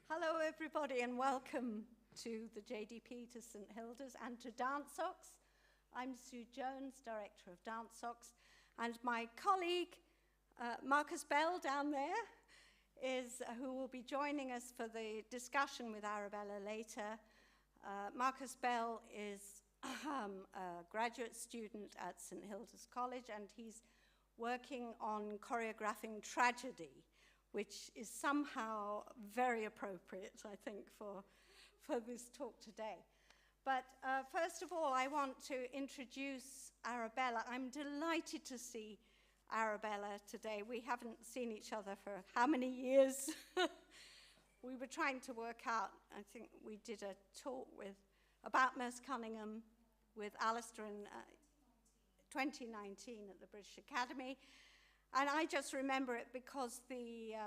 Hello everybody and welcome to the JDP, to St Hilda's and to DANSOX. I'm Sue Jones, Director of DANSOX, and my colleague Marcus.bell down there is who will be joining us for the discussion with Arabella later. Marcus.bell is a graduate student at St Hilda's College, and he's working on choreographing tragedy, which is somehow very appropriate, I think, for this talk today. But first of all, I want to introduce Arabella. I'm delighted to see Arabella today. We haven't seen each other for how many years? We were trying to work out, I think we did a talk about Merce Cunningham with Alistair in 2019 at the British Academy. And I just remember it because the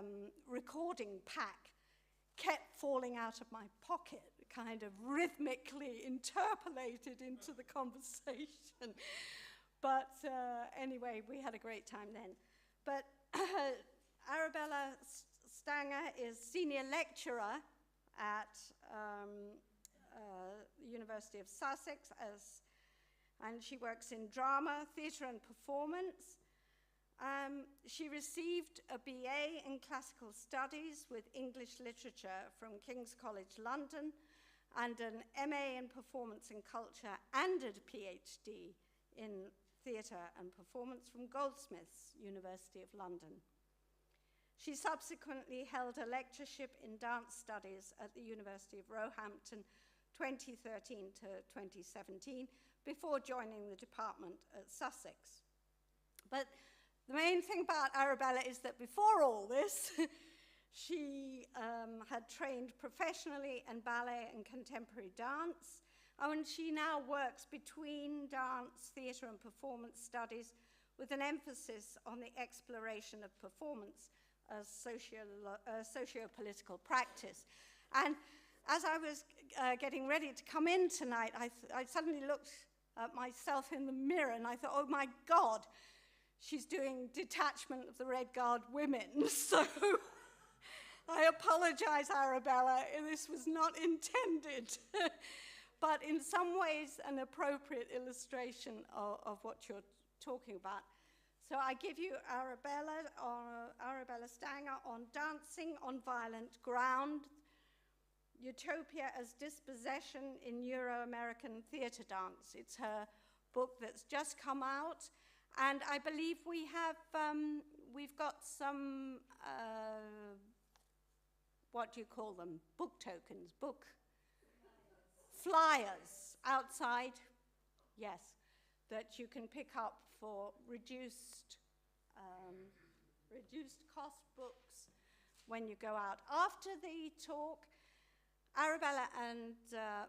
recording pack kept falling out of my pocket, kind of rhythmically interpolated into the conversation. But anyway, we had a great time then. But Arabella Stanger is senior lecturer at the University of Sussex, and she works in drama, theatre and performance. She received a BA in Classical Studies with English Literature from King's College London, and an MA in Performance and Culture, and a PhD in Theatre and Performance from Goldsmiths, University of London. She subsequently held a lectureship in dance studies at the University of Roehampton 2013 to 2017, before joining the department at Sussex. But the main thing about Arabella is that before all this, she had trained professionally in ballet and contemporary dance, and she now works between dance, theatre and performance studies with an emphasis on the exploration of performance as socio-political practice. And as I was getting ready to come in tonight, I suddenly looked at myself in the mirror and I thought, oh my God, she's doing Detachment of the Red Guard women. So I apologize, Arabella, this was not intended, but in some ways an appropriate illustration of what you're talking about. So I give you Arabella Stanger on Dancing on Violent Ground, Utopia as Dispossession in Euro-American Theatre Dance. It's her book that's just come out. And I believe we have, we've got some, what do you call them? Book tokens, book flyers outside, yes, that you can pick up for reduced cost books when you go out. After the talk, Arabella and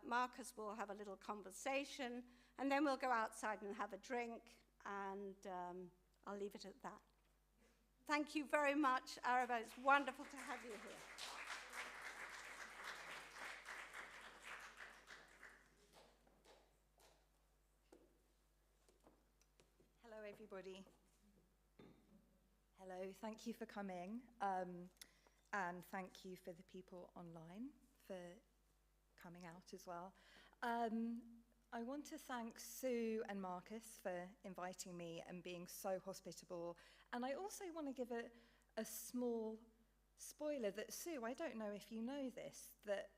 Marcus will have a little conversation, and then we'll go outside and have a drink. And I'll leave it at that. Thank you very much, Arabella. It's wonderful to have you here. Hello, everybody. Hello, thank you for coming. And thank you for the people online for coming out as well. I want to thank Sue and Marcus for inviting me and being so hospitable. And I also want to give a small spoiler that, Sue, I don't know if you know this, that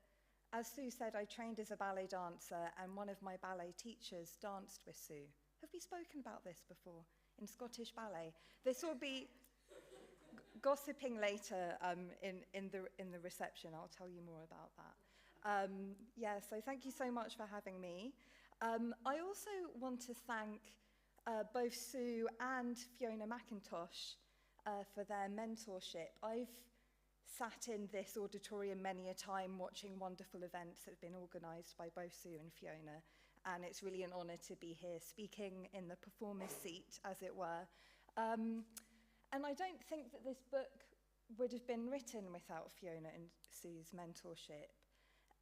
as Sue said, I trained as a ballet dancer and one of my ballet teachers danced with Sue. Have we spoken about this before in Scottish ballet? This will be gossiping later in the reception. I'll tell you more about that. Yeah, so thank you so much for having me. I also want to thank both Sue and Fiona McIntosh for their mentorship. I've sat in this auditorium many a time watching wonderful events that have been organised by both Sue and Fiona, and it's really an honour to be here speaking in the performer's seat, as it were. And I don't think that this book would have been written without Fiona and Sue's mentorship.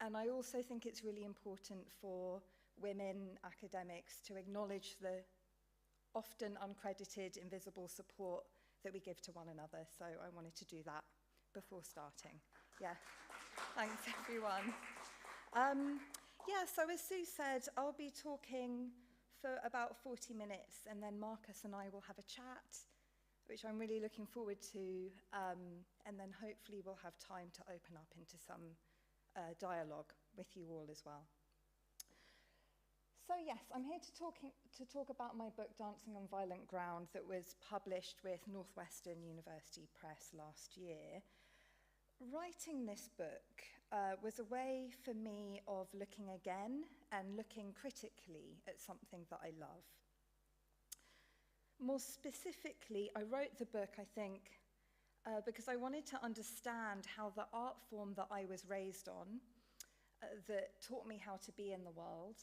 And I also think it's really important for women academics to acknowledge the often uncredited, invisible support that we give to one another. So I wanted to do that before starting. Yeah. Thanks, everyone. So as Sue said, I'll be talking for about 40 minutes, and then Marcus and I will have a chat, which I'm really looking forward to, and then hopefully we'll have time to open up into some dialogue with you all as well. So yes, I'm here to talk about my book, Dancing on Violent Ground, that was published with Northwestern University Press last year. Writing this book was a way for me of looking again and looking critically at something that I love. More specifically, I wrote the book, I think, because I wanted to understand how the art form that I was raised on, that taught me how to be in the world,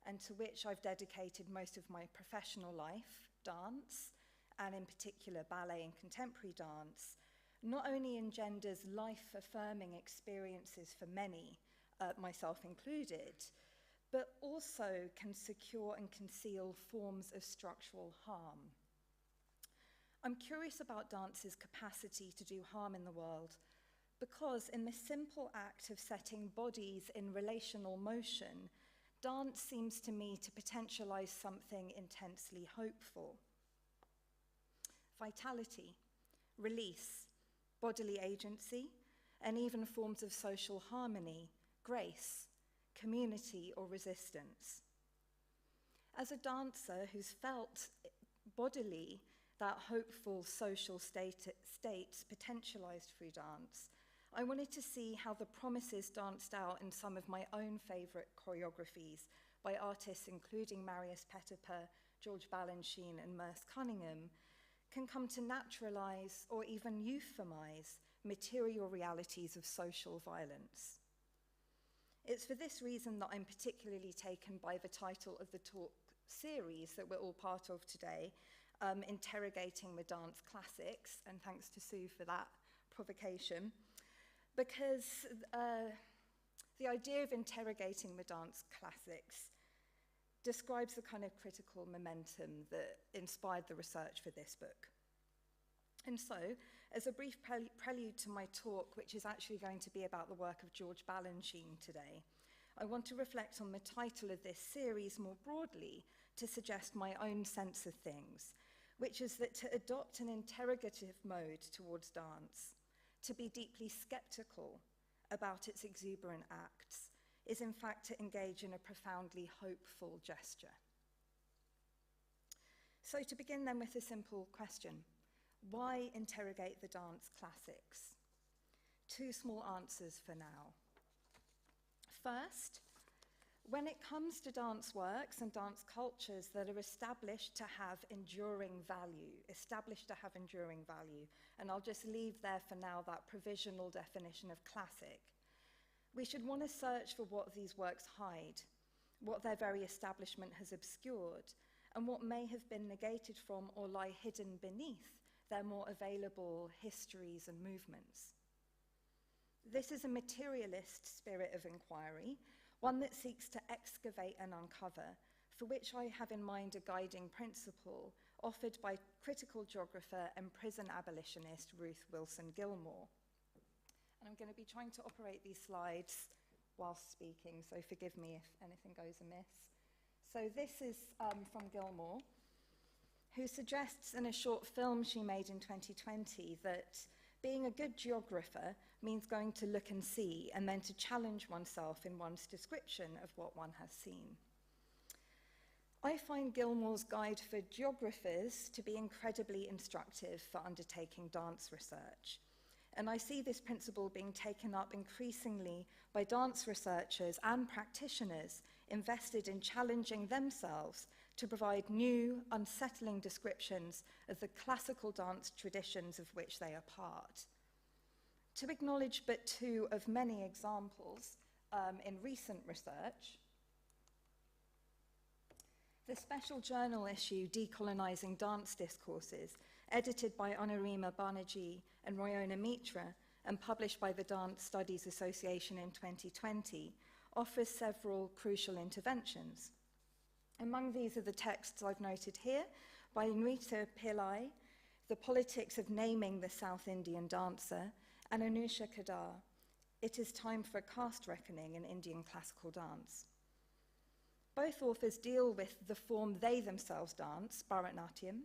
and to which I've dedicated most of my professional life, dance, and in particular ballet and contemporary dance, not only engenders life-affirming experiences for many, myself included, but also can secure and conceal forms of structural harm. I'm curious about dance's capacity to do harm in the world because in the simple act of setting bodies in relational motion, dance seems to me to potentialize something intensely hopeful. Vitality, release, bodily agency, and even forms of social harmony, grace, community, or resistance. As a dancer who's felt bodily that hopeful social states potentialized through dance, I wanted to see how the promises danced out in some of my own favorite choreographies by artists including Marius Pettiper, George Balanchine, and Merce Cunningham can come to naturalize or even euphemize material realities of social violence. It's for this reason that I'm particularly taken by the title of the talk series that we're all part of today, Interrogating the Dance Classics, and thanks to Sue for that provocation, because the idea of interrogating the dance classics describes the kind of critical momentum that inspired the research for this book. And so, as a brief prelude to my talk, which is actually going to be about the work of George Balanchine today, I want to reflect on the title of this series more broadly to suggest my own sense of things, which is that to adopt an interrogative mode towards dance, to be deeply skeptical about its exuberant acts, is in fact to engage in a profoundly hopeful gesture. So to begin then with a simple question, why interrogate the dance classics? Two small answers for now. First, when it comes to dance works and dance cultures that are established to have enduring value, and I'll just leave there for now that provisional definition of classic, we should want to search for what these works hide, what their very establishment has obscured, and what may have been negated from or lie hidden beneath their more available histories and movements. This is a materialist spirit of inquiry, one that seeks to excavate and uncover, for which I have in mind a guiding principle offered by critical geographer and prison abolitionist Ruth Wilson Gilmore. And I'm going to be trying to operate these slides whilst speaking, so forgive me if anything goes amiss. So this is from Gilmore, who suggests in a short film she made in 2020 that being a good geographer means going to look and see and then to challenge oneself in one's description of what one has seen. I find Gilmore's guide for geographers to be incredibly instructive for undertaking dance research. And I see this principle being taken up increasingly by dance researchers and practitioners invested in challenging themselves to provide new, unsettling descriptions of the classical dance traditions of which they are part. To acknowledge but two of many examples in recent research, the special journal issue Decolonizing Dance Discourses, edited by Anurima Banerjee and Royona Mitra and published by the Dance Studies Association in 2020, offers several crucial interventions. Among these are the texts I've noted here by Nrita Pillai, The Politics of Naming the South Indian Dancer, and Anusha Kadar, It is time for a caste reckoning in Indian classical dance. Both authors deal with the form they themselves dance, Bharatanatyam,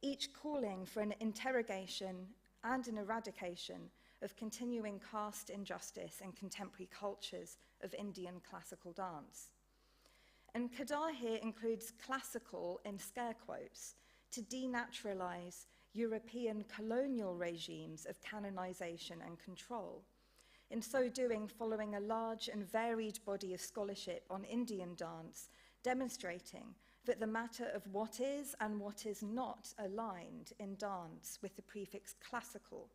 each calling for an interrogation and an eradication of continuing caste injustice in contemporary cultures of Indian classical dance. And Kadar here includes classical in scare quotes to denaturalize European colonial regimes of canonization and control. In so doing, following a large and varied body of scholarship on Indian dance, demonstrating that the matter of what is and what is not aligned in dance with the prefix classical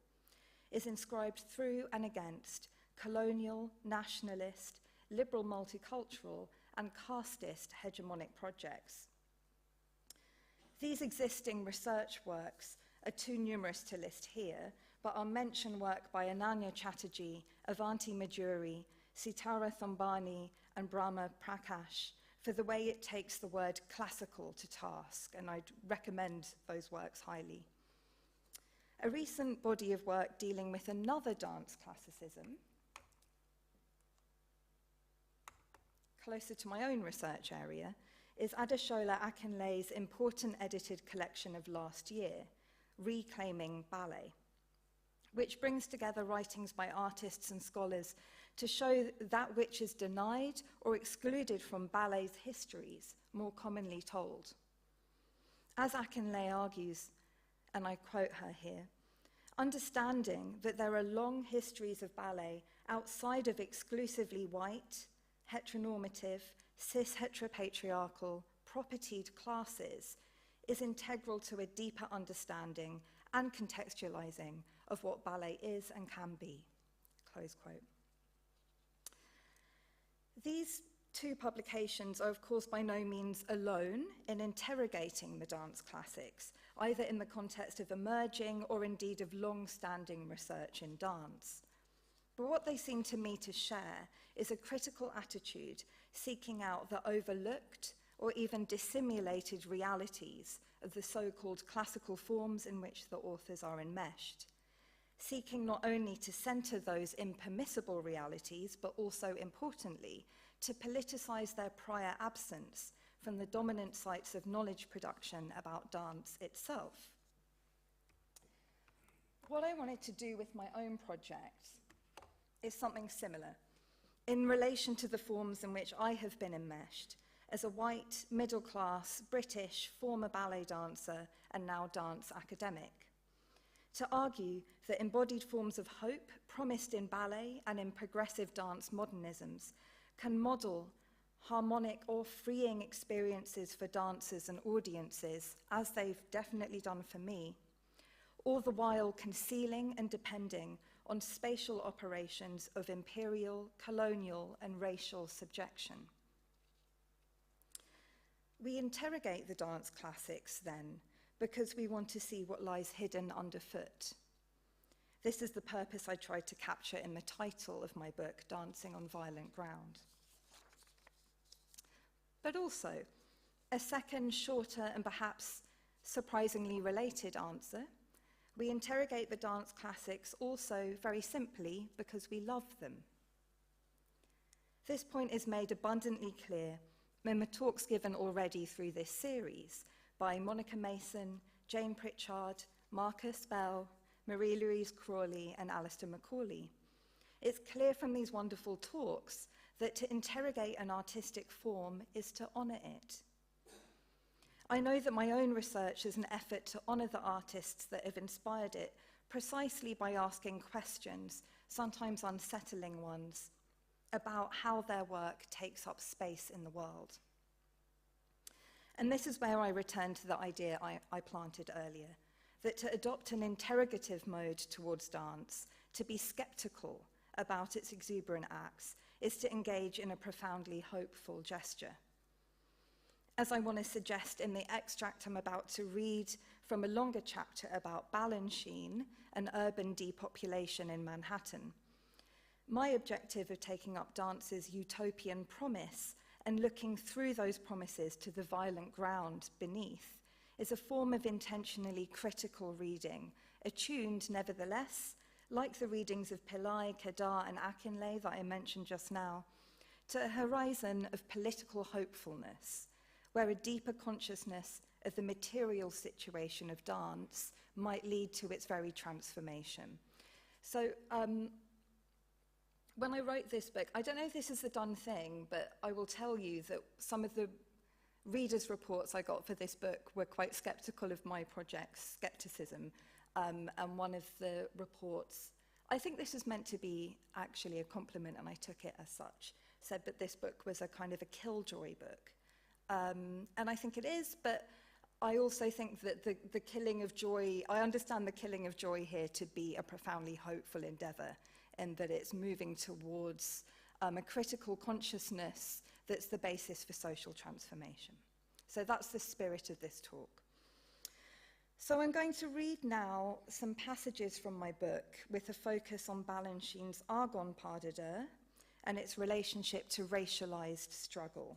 is inscribed through and against colonial, nationalist, liberal multicultural, and casteist hegemonic projects. These existing research works are too numerous to list here, but I'll mention work by Ananya Chatterjee, Avanti Majuri, Sitara Thambani, and Brahma Prakash for the way it takes the word classical to task, and I'd recommend those works highly. A recent body of work dealing with another dance classicism, closer to my own research area, is Adeshola Akinle's important edited collection of last year, Reclaiming Ballet, which brings together writings by artists and scholars to show that which is denied or excluded from ballet's histories, more commonly told. As Akinle argues, and I quote her here, understanding that there are long histories of ballet outside of exclusively white, heteronormative, cis-heteropatriarchal, propertied classes is integral to a deeper understanding and contextualizing of what ballet is and can be, close quote. These two publications are, of course, by no means alone in interrogating the dance classics, either in the context of emerging or indeed of long-standing research in dance. But what they seem to me to share is a critical attitude seeking out the overlooked or even dissimulated realities of the so-called classical forms in which the authors are enmeshed, seeking not only to center those impermissible realities, but also, importantly, to politicize their prior absence from the dominant sites of knowledge production about dance itself. What I wanted to do with my own project is something similar in relation to the forms in which I have been enmeshed as a white, middle-class, British, former ballet dancer and now dance academic, to argue that embodied forms of hope promised in ballet and in progressive dance modernisms can model harmonic or freeing experiences for dancers and audiences, as they've definitely done for me, all the while concealing and depending on spatial operations of imperial, colonial, and racial subjection. We interrogate the dance classics, then, because we want to see what lies hidden underfoot. This is the purpose I tried to capture in the title of my book, Dancing on Violent Ground. But also, a second, shorter, and perhaps surprisingly related answer, we interrogate the dance classics also very simply because we love them. This point is made abundantly clear in the talks given already through this series by Monica Mason, Jane Pritchard, Marcus.bell, Marie-Louise Crawley, and Alistair Macaulay. It's clear from these wonderful talks that to interrogate an artistic form is to honor it. I know that my own research is an effort to honor the artists that have inspired it precisely by asking questions, sometimes unsettling ones, about how their work takes up space in the world. And this is where I return to the idea I planted earlier, that to adopt an interrogative mode towards dance, to be skeptical about its exuberant acts, is to engage in a profoundly hopeful gesture. As I want to suggest in the extract I'm about to read from a longer chapter about Balanchine, an urban depopulation in Manhattan, my objective of taking up dance's utopian promise and looking through those promises to the violent ground beneath is a form of intentionally critical reading, attuned, nevertheless, like the readings of Pillai, Kedar, and Akinlay that I mentioned just now, to a horizon of political hopefulness, where a deeper consciousness of the material situation of dance might lead to its very transformation. So when I wrote this book, I don't know if this is a done thing, but I will tell you that some of the readers' reports I got for this book were quite skeptical of my project's skepticism. And one of the reports, I think this was meant to be actually a compliment, and I took it as such, said that this book was a kind of a killjoy book. And I think it is, but I also think that the killing of joy, I understand the killing of joy here to be a profoundly hopeful endeavour, and that it's moving towards a critical consciousness that's the basis for social transformation. So that's the spirit of this talk. So I'm going to read now some passages from my book with a focus on Balanchine's Argonne Pas de Deux and its relationship to racialized struggle.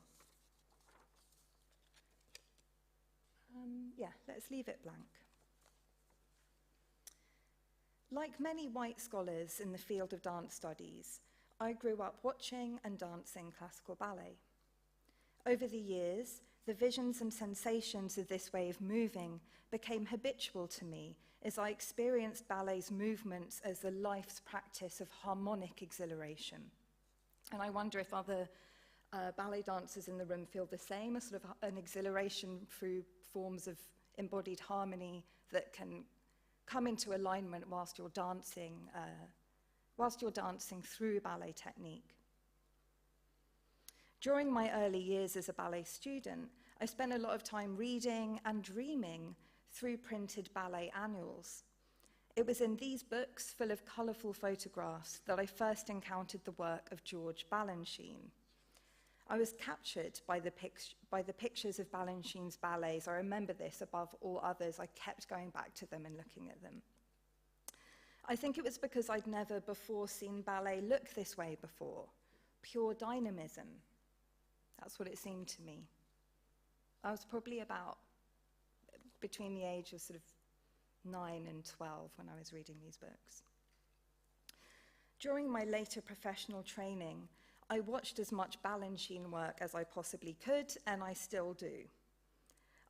Let's leave it blank. Like many white scholars in the field of dance studies, I grew up watching and dancing classical ballet. Over the years, the visions and sensations of this way of moving became habitual to me as I experienced ballet's movements as a life's practice of harmonic exhilaration. And I wonder if other ballet dancers in the room feel the same, a sort of an exhilaration through forms of embodied harmony that can come into alignment whilst you're dancing through ballet technique. During my early years as a ballet student, I spent a lot of time reading and dreaming through printed ballet annuals. It was in these books, full of colourful photographs, that I first encountered the work of George Balanchine. I was captured by the pictures of Balanchine's ballets. I remember this above all others. I kept going back to them and looking at them. I think it was because I'd never before seen ballet look this way before. Pure dynamism. That's what it seemed to me. I was probably about between the age of sort of 9 and 12 when I was reading these books. During my later professional training, I watched as much Balanchine work as I possibly could, and I still do.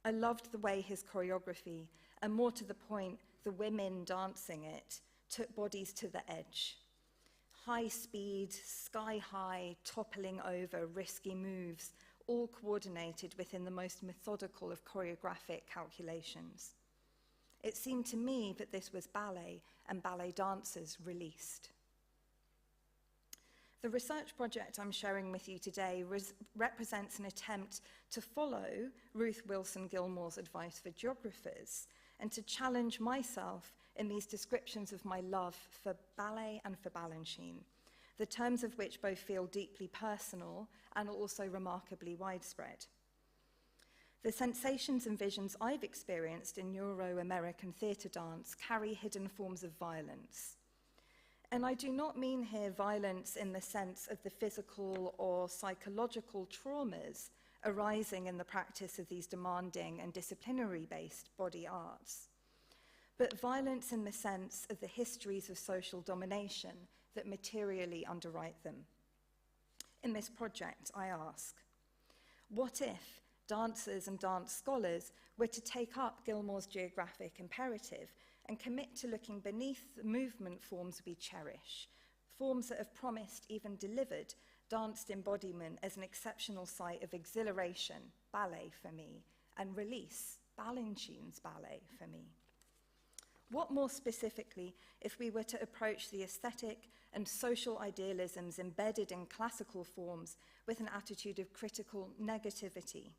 I loved the way his choreography, and more to the point, the women dancing it, took bodies to the edge. High speed, sky high, toppling over, risky moves, all coordinated within the most methodical of choreographic calculations. It seemed to me that this was ballet and ballet dancers released. The research project I'm sharing with you today represents an attempt to follow Ruth Wilson Gilmore's advice for geographers and to challenge myself in these descriptions of my love for ballet and for Balanchine, the terms of which both feel deeply personal and also remarkably widespread. The sensations and visions I've experienced in Euro-American theatre dance carry hidden forms of violence. And I do not mean here violence in the sense of the physical or psychological traumas arising in the practice of these demanding and disciplinary-based body arts, but violence in the sense of the histories of social domination that materially underwrite them. In this project, I ask, what if dancers and dance scholars were to take up Gilmore's geographic imperative and commit to looking beneath the movement forms we cherish, forms that have promised, even delivered, danced embodiment as an exceptional site of exhilaration, ballet for me, and release, Balanchine's ballet for me? What more specifically if we were to approach the aesthetic and social idealisms embedded in classical forms with an attitude of critical negativity?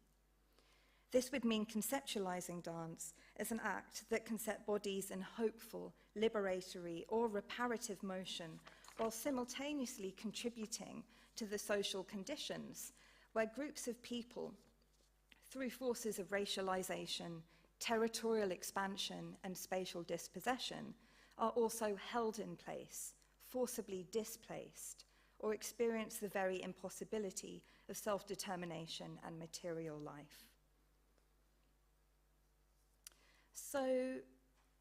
This would mean conceptualizing dance as an act that can set bodies in hopeful, liberatory, or reparative motion while simultaneously contributing to the social conditions where groups of people, through forces of racialization, territorial expansion, and spatial dispossession, are also held in place, forcibly displaced, or experience the very impossibility of self-determination and material life. So,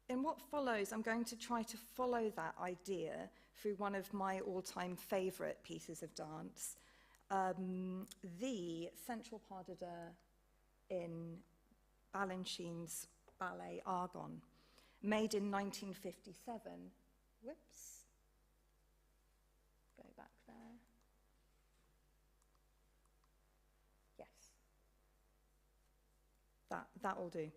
In what follows, I'm going to try to follow that idea through one of my all-time favourite pieces of dance, the central pas de deux in Balanchine's ballet Argonne, made in 1957. Whoops. Go back there. Yes. That will do.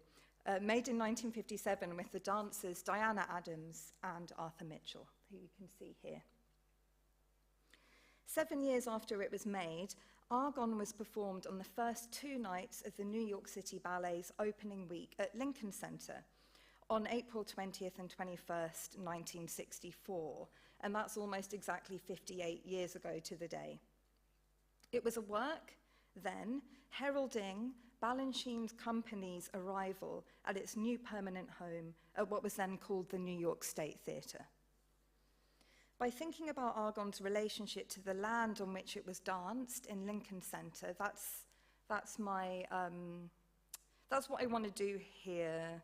Made in 1957 with the dancers Diana Adams and Arthur Mitchell, who you can see here. 7 years after it was made, Argonne was performed on the first 2 nights of the New York City Ballet's opening week at Lincoln Center on April 20th and 21st, 1964, and that's almost exactly 58 years ago to the day. It was a work, then, heralding Balanchine's company's arrival at its new permanent home at what was then called the New York State Theatre. By thinking about Argonne's relationship to the land on which it was danced in Lincoln Center, that's what I want to do here,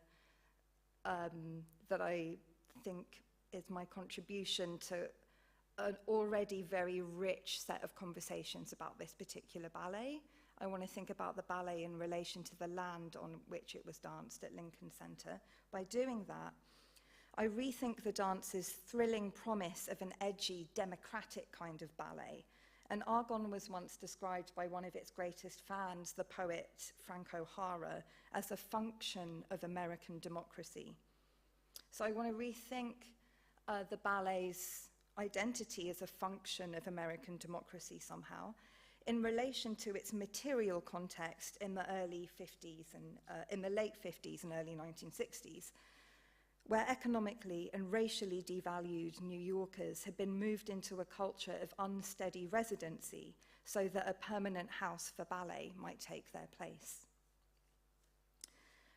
that I think is my contribution to an already very rich set of conversations about this particular ballet. I want to think about the ballet in relation to the land on which it was danced at Lincoln Center. By doing that, I rethink the dance's thrilling promise of an edgy, democratic kind of ballet. And Argonne was once described by one of its greatest fans, the poet Frank O'Hara, as a function of American democracy. So I want to rethink the ballet's identity as a function of American democracy somehow, in relation to its material context in the early 50s and in the late 50s and early 1960s, where economically and racially devalued New Yorkers had been moved into a culture of unsteady residency so that a permanent house for ballet might take their place.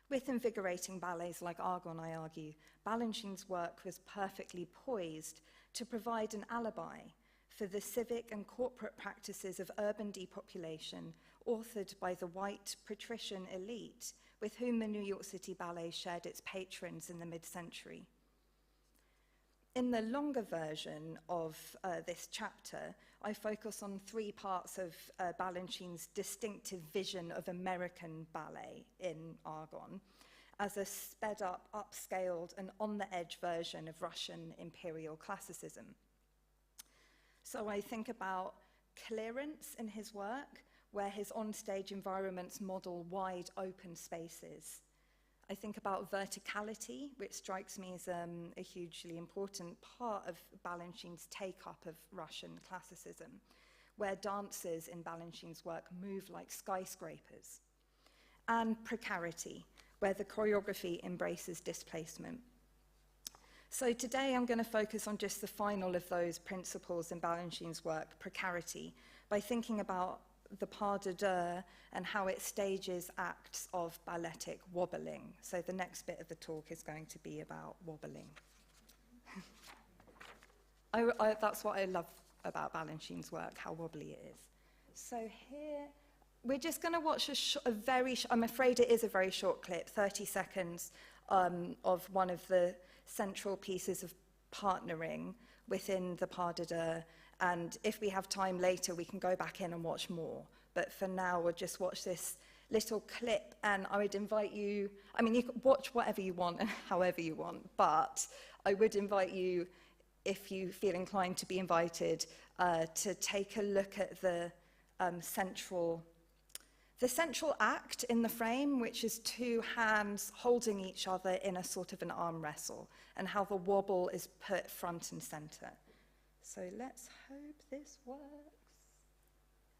With invigorating ballets like Argonne, I argue, Balanchine's work was perfectly poised to provide an alibi for the civic and corporate practices of urban depopulation authored by the white patrician elite with whom the New York City Ballet shared its patrons in the mid-century. In the longer version of this chapter, I focus on 3 parts of Balanchine's distinctive vision of American ballet in Argonne as a sped-up, upscaled, and on-the-edge version of Russian imperial classicism. So I think about clearance in his work, where his onstage environments model wide open spaces. I think about verticality, which strikes me as a hugely important part of Balanchine's take-up of Russian classicism, where dancers in Balanchine's work move like skyscrapers. And precarity, where the choreography embraces displacement. So today I'm going to focus on just the final of those principles in Balanchine's work, precarity, by thinking about the pas de deux and how it stages acts of balletic wobbling. So the next bit of the talk is going to be about wobbling. That's what I love about Balanchine's work, how wobbly it is. So here, we're just going to watch I'm afraid it is a very short clip, 30 seconds of one of the central pieces of partnering within the pas de deux. And if we have time later, we can go back in and watch more. But for now, we'll just watch this little clip. And I would invite you, I mean, you can watch whatever you want and however you want. But I would invite you, if you feel inclined to be invited, to take a look at the central act in the frame, which is 2 hands holding each other in a sort of an arm wrestle, and how the wobble is put front and center. So let's hope this works.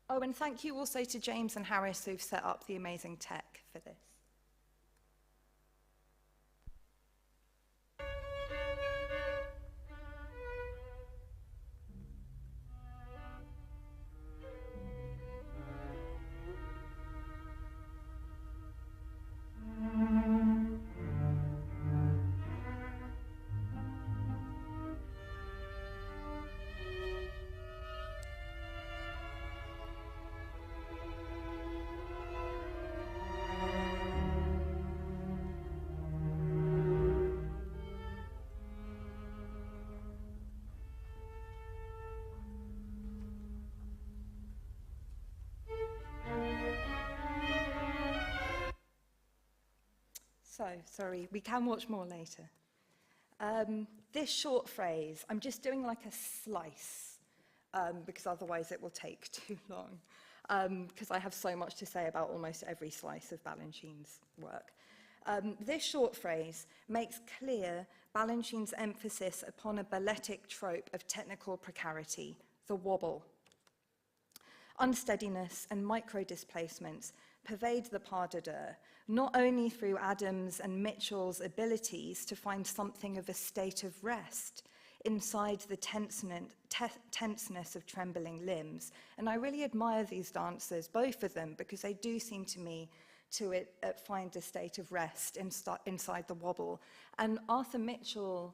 Oh, and thank you also to James and Harris, who've set up the amazing tech for this. So, sorry, we can watch more later. This short phrase, I'm just doing like a slice, because otherwise it will take too long, because I have so much to say about almost every slice of Balanchine's work. This short phrase makes clear Balanchine's emphasis upon a balletic trope of technical precarity, the wobble. Unsteadiness and micro-displacements pervade the pas de deux, not only through Adams and Mitchell's abilities to find something of a state of rest inside the tenseness of trembling limbs. And I really admire these dancers, both of them, because they do seem to me to find a state of rest inside the wobble. And Arthur Mitchell,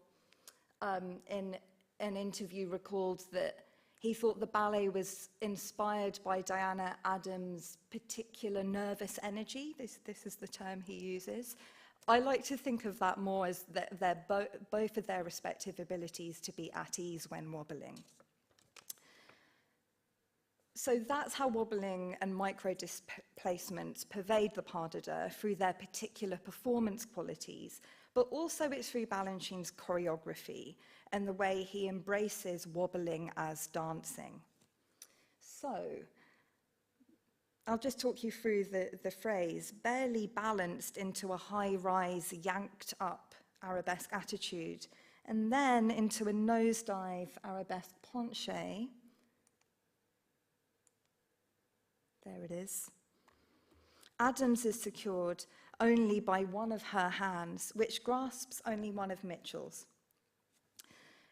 in an interview, recalled that he thought the ballet was inspired by Diana Adams' particular nervous energy. This is the term he uses. I like to think of that more as that they're both of their respective abilities to be at ease when wobbling. So that's how wobbling and micro-displacements pervade the pas de deux through their particular performance qualities, but also it's through Balanchine's choreography and the way he embraces wobbling as dancing. So, I'll just talk you through the phrase, barely balanced into a high-rise, yanked-up arabesque attitude, and then into a nosedive arabesque penché. There it is. Adams is secured only by one of her hands, which grasps only one of Mitchell's.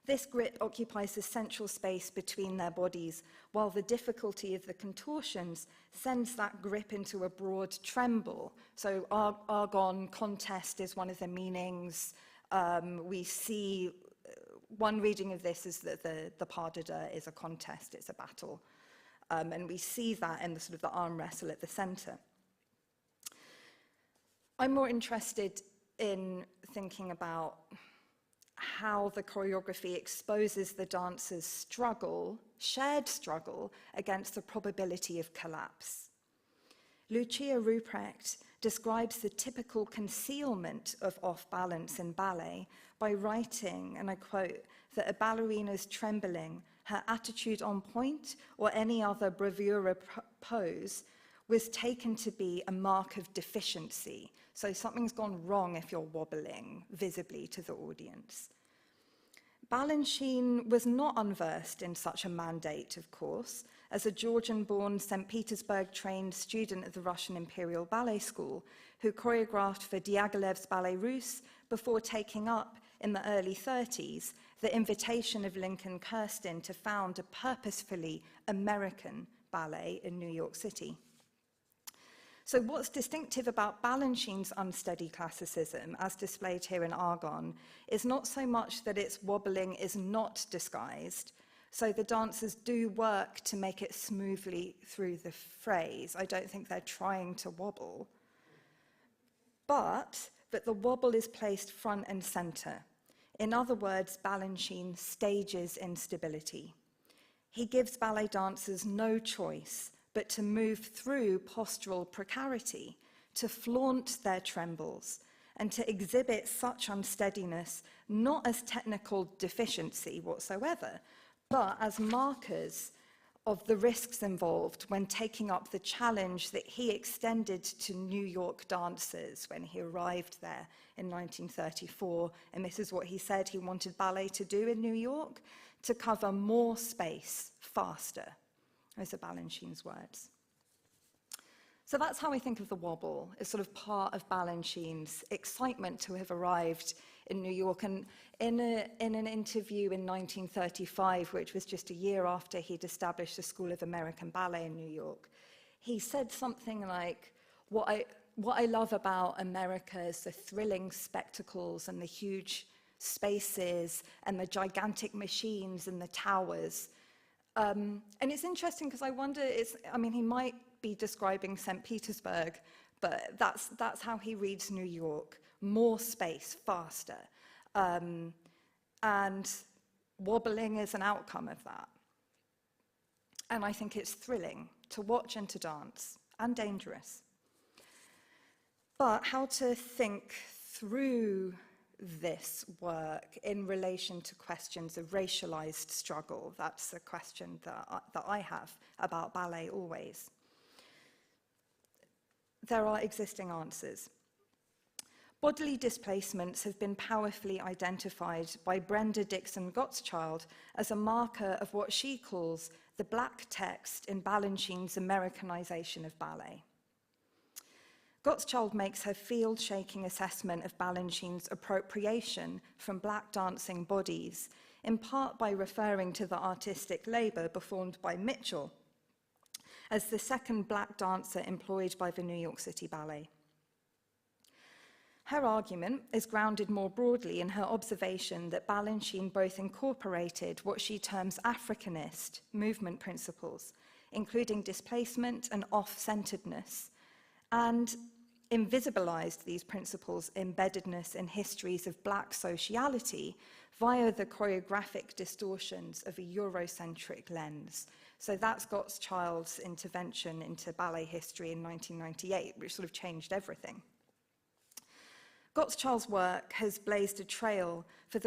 This grip occupies the central space between their bodies, while the difficulty of the contortions sends that grip into a broad tremble. So argon, contest is one of the meanings. We see, one reading of this is that the pas de deux is a contest, it's a battle. And we see that in the sort of the arm wrestle at the center. I'm more interested in thinking about how the choreography exposes the dancer's struggle, shared struggle, against the probability of collapse. Lucia Ruprecht describes the typical concealment of off-balance in ballet by writing, and I quote, that a ballerina's trembling, her attitude on point, or any other bravura pose was taken to be a mark of deficiency. So something's gone wrong if you're wobbling visibly to the audience. Balanchine was not unversed in such a mandate, of course. As a Georgian-born, St. Petersburg-trained student at the Russian Imperial Ballet School, who choreographed for Diaghilev's Ballet Russe before taking up, in the early 30s, the invitation of Lincoln Kirsten to found a purposefully American ballet in New York City. So what's distinctive about Balanchine's unsteady classicism, as displayed here in Argon, is not so much that its wobbling is not disguised, so the dancers do work to make it smoothly through the phrase. I don't think they're trying to wobble, but that the wobble is placed front and center. In other words, Balanchine stages instability. He gives ballet dancers no choice but to move through postural precarity, to flaunt their trembles, and to exhibit such unsteadiness not as technical deficiency whatsoever, but as markers of the risks involved when taking up the challenge that he extended to New York dancers when he arrived there in 1934. And this is what he said he wanted ballet to do in New York, to cover more space faster. Those are Balanchine's words. So that's how I think of the wobble, as sort of part of Balanchine's excitement to have arrived in New York. And in an interview in 1935, which was just a year after he'd established the School of American Ballet in New York, he said something like, what I love about America is the thrilling spectacles and the huge spaces and the gigantic machines and the towers. And it's interesting because I wonder, he might be describing St. Petersburg, but that's how he reads New York. More space, faster. And wobbling is an outcome of that. And I think it's thrilling to watch and to dance, and dangerous. But how to think through this work in relation to questions of racialized struggle. That's a question that I have about ballet always. There are existing answers. Bodily displacements have been powerfully identified by Brenda Dixon Gottschalk as a marker of what she calls the black text in Balanchine's Americanization of ballet. Gottschalk makes her field-shaking assessment of Balanchine's appropriation from black dancing bodies, in part by referring to the artistic labor performed by Mitchell as the second black dancer employed by the New York City Ballet. Her argument is grounded more broadly in her observation that Balanchine both incorporated what she terms Africanist movement principles, including displacement and off-centeredness, and invisibilized these principles' embeddedness in histories of black sociality via the choreographic distortions of a Eurocentric lens. So that's Gottschalk's intervention into ballet history in 1998, which sort of changed everything. Gottschalk's work has blazed a trail for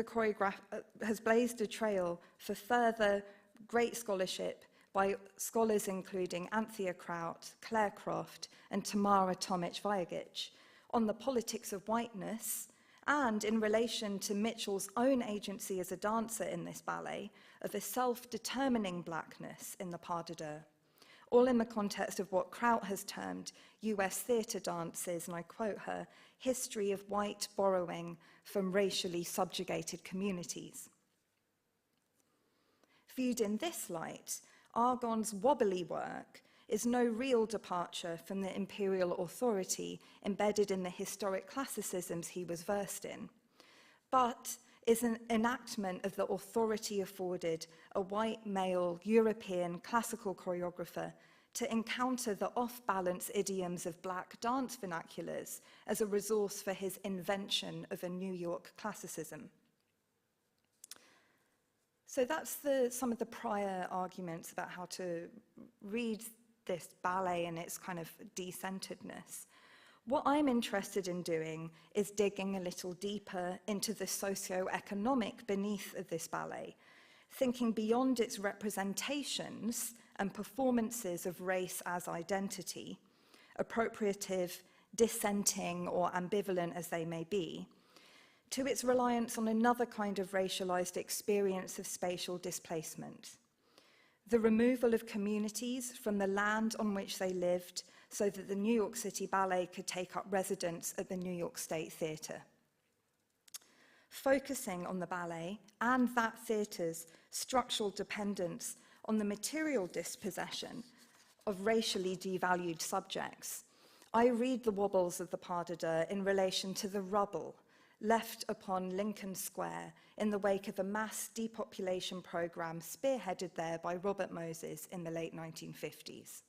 further great scholarship by scholars including Anthea Kraut, Claire Croft, and Tamara Tomic-Vajagic on the politics of whiteness and in relation to Mitchell's own agency as a dancer in this ballet of a self-determining blackness in the pas de deux, all in the context of what Kraut has termed US theatre dances, and I quote her, history of white borrowing from racially subjugated communities. Viewed in this light, Argonne's wobbly work is no real departure from the imperial authority embedded in the historic classicisms he was versed in, but is an enactment of the authority afforded a white male European classical choreographer to encounter the off-balance idioms of black dance vernaculars as a resource for his invention of a New York classicism. So that's some of the prior arguments about how to read this ballet and its kind of decenteredness. What I'm interested in doing is digging a little deeper into the socio-economic beneath of this ballet, thinking beyond its representations and performances of race as identity, appropriative, dissenting, or ambivalent as they may be, to its reliance on another kind of racialized experience of spatial displacement. The removal of communities from the land on which they lived so that the New York City Ballet could take up residence at the New York State Theatre. Focusing on the ballet and that theatre's structural dependence on the material dispossession of racially devalued subjects, I read the wobbles of the pas de deux in relation to the rubble left upon Lincoln Square in the wake of a mass depopulation program spearheaded there by Robert Moses in the late 1950s.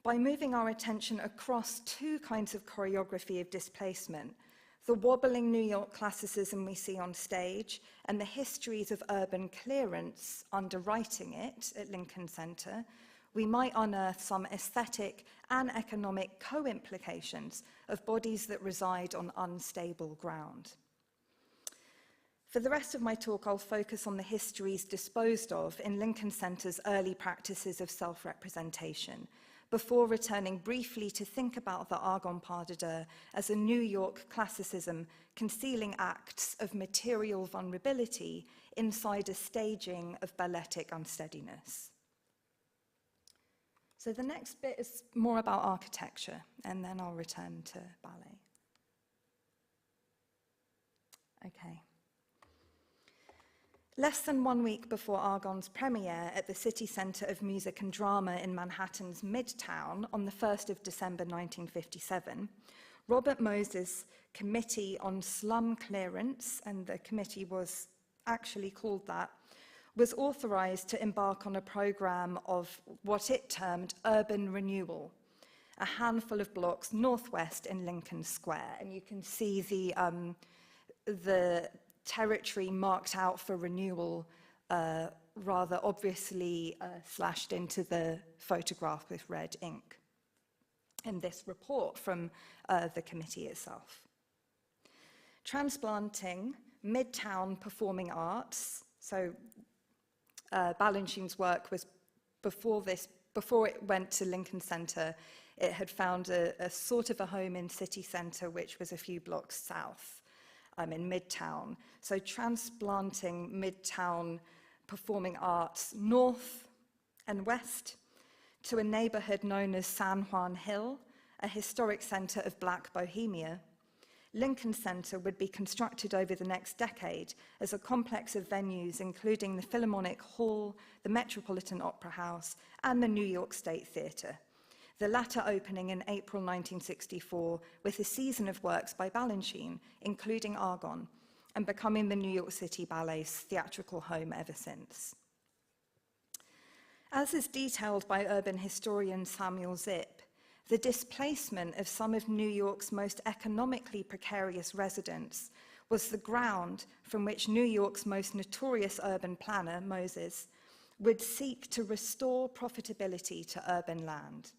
By moving our attention across two kinds of choreography of displacement, the wobbling New York classicism we see on stage and the histories of urban clearance underwriting it at Lincoln Center, we might unearth some aesthetic and economic co-implications of bodies that reside on unstable ground. For the rest of my talk, I'll focus on the histories disposed of in Lincoln Center's early practices of self-representation, before returning briefly to think about the Argonne pas de deux as a New York classicism concealing acts of material vulnerability inside a staging of balletic unsteadiness. So the next bit is more about architecture, and then I'll return to ballet. Okay. Less than 1 week before Argonne's premiere at the City Centre of Music and Drama in Manhattan's Midtown on the 1st of December 1957, Robert Moses' Committee on Slum Clearance, and the committee was actually called that, was authorized to embark on a program of what it termed urban renewal, a handful of blocks northwest in Lincoln Square. And you can see the territory marked out for renewal rather obviously slashed into the photograph with red ink in this report from the committee itself. transplanting Midtown performing arts. So Balanchine's work was before it went to Lincoln Center, it had found a sort of a home in city center, which was a few blocks south in Midtown. So transplanting Midtown performing arts north and west to a neighborhood known as San Juan Hill, a historic center of Black Bohemia. Lincoln Center would be constructed over the next decade as a complex of venues, including the Philharmonic Hall, the Metropolitan Opera House, and the New York State Theater, the latter opening in April 1964 with a season of works by Balanchine, including Argonne, and becoming the New York City Ballet's theatrical home ever since. As is detailed by urban historian Samuel Zipp, the displacement of some of New York's most economically precarious residents was the ground from which New York's most notorious urban planner, Moses, would seek to restore profitability to urban land.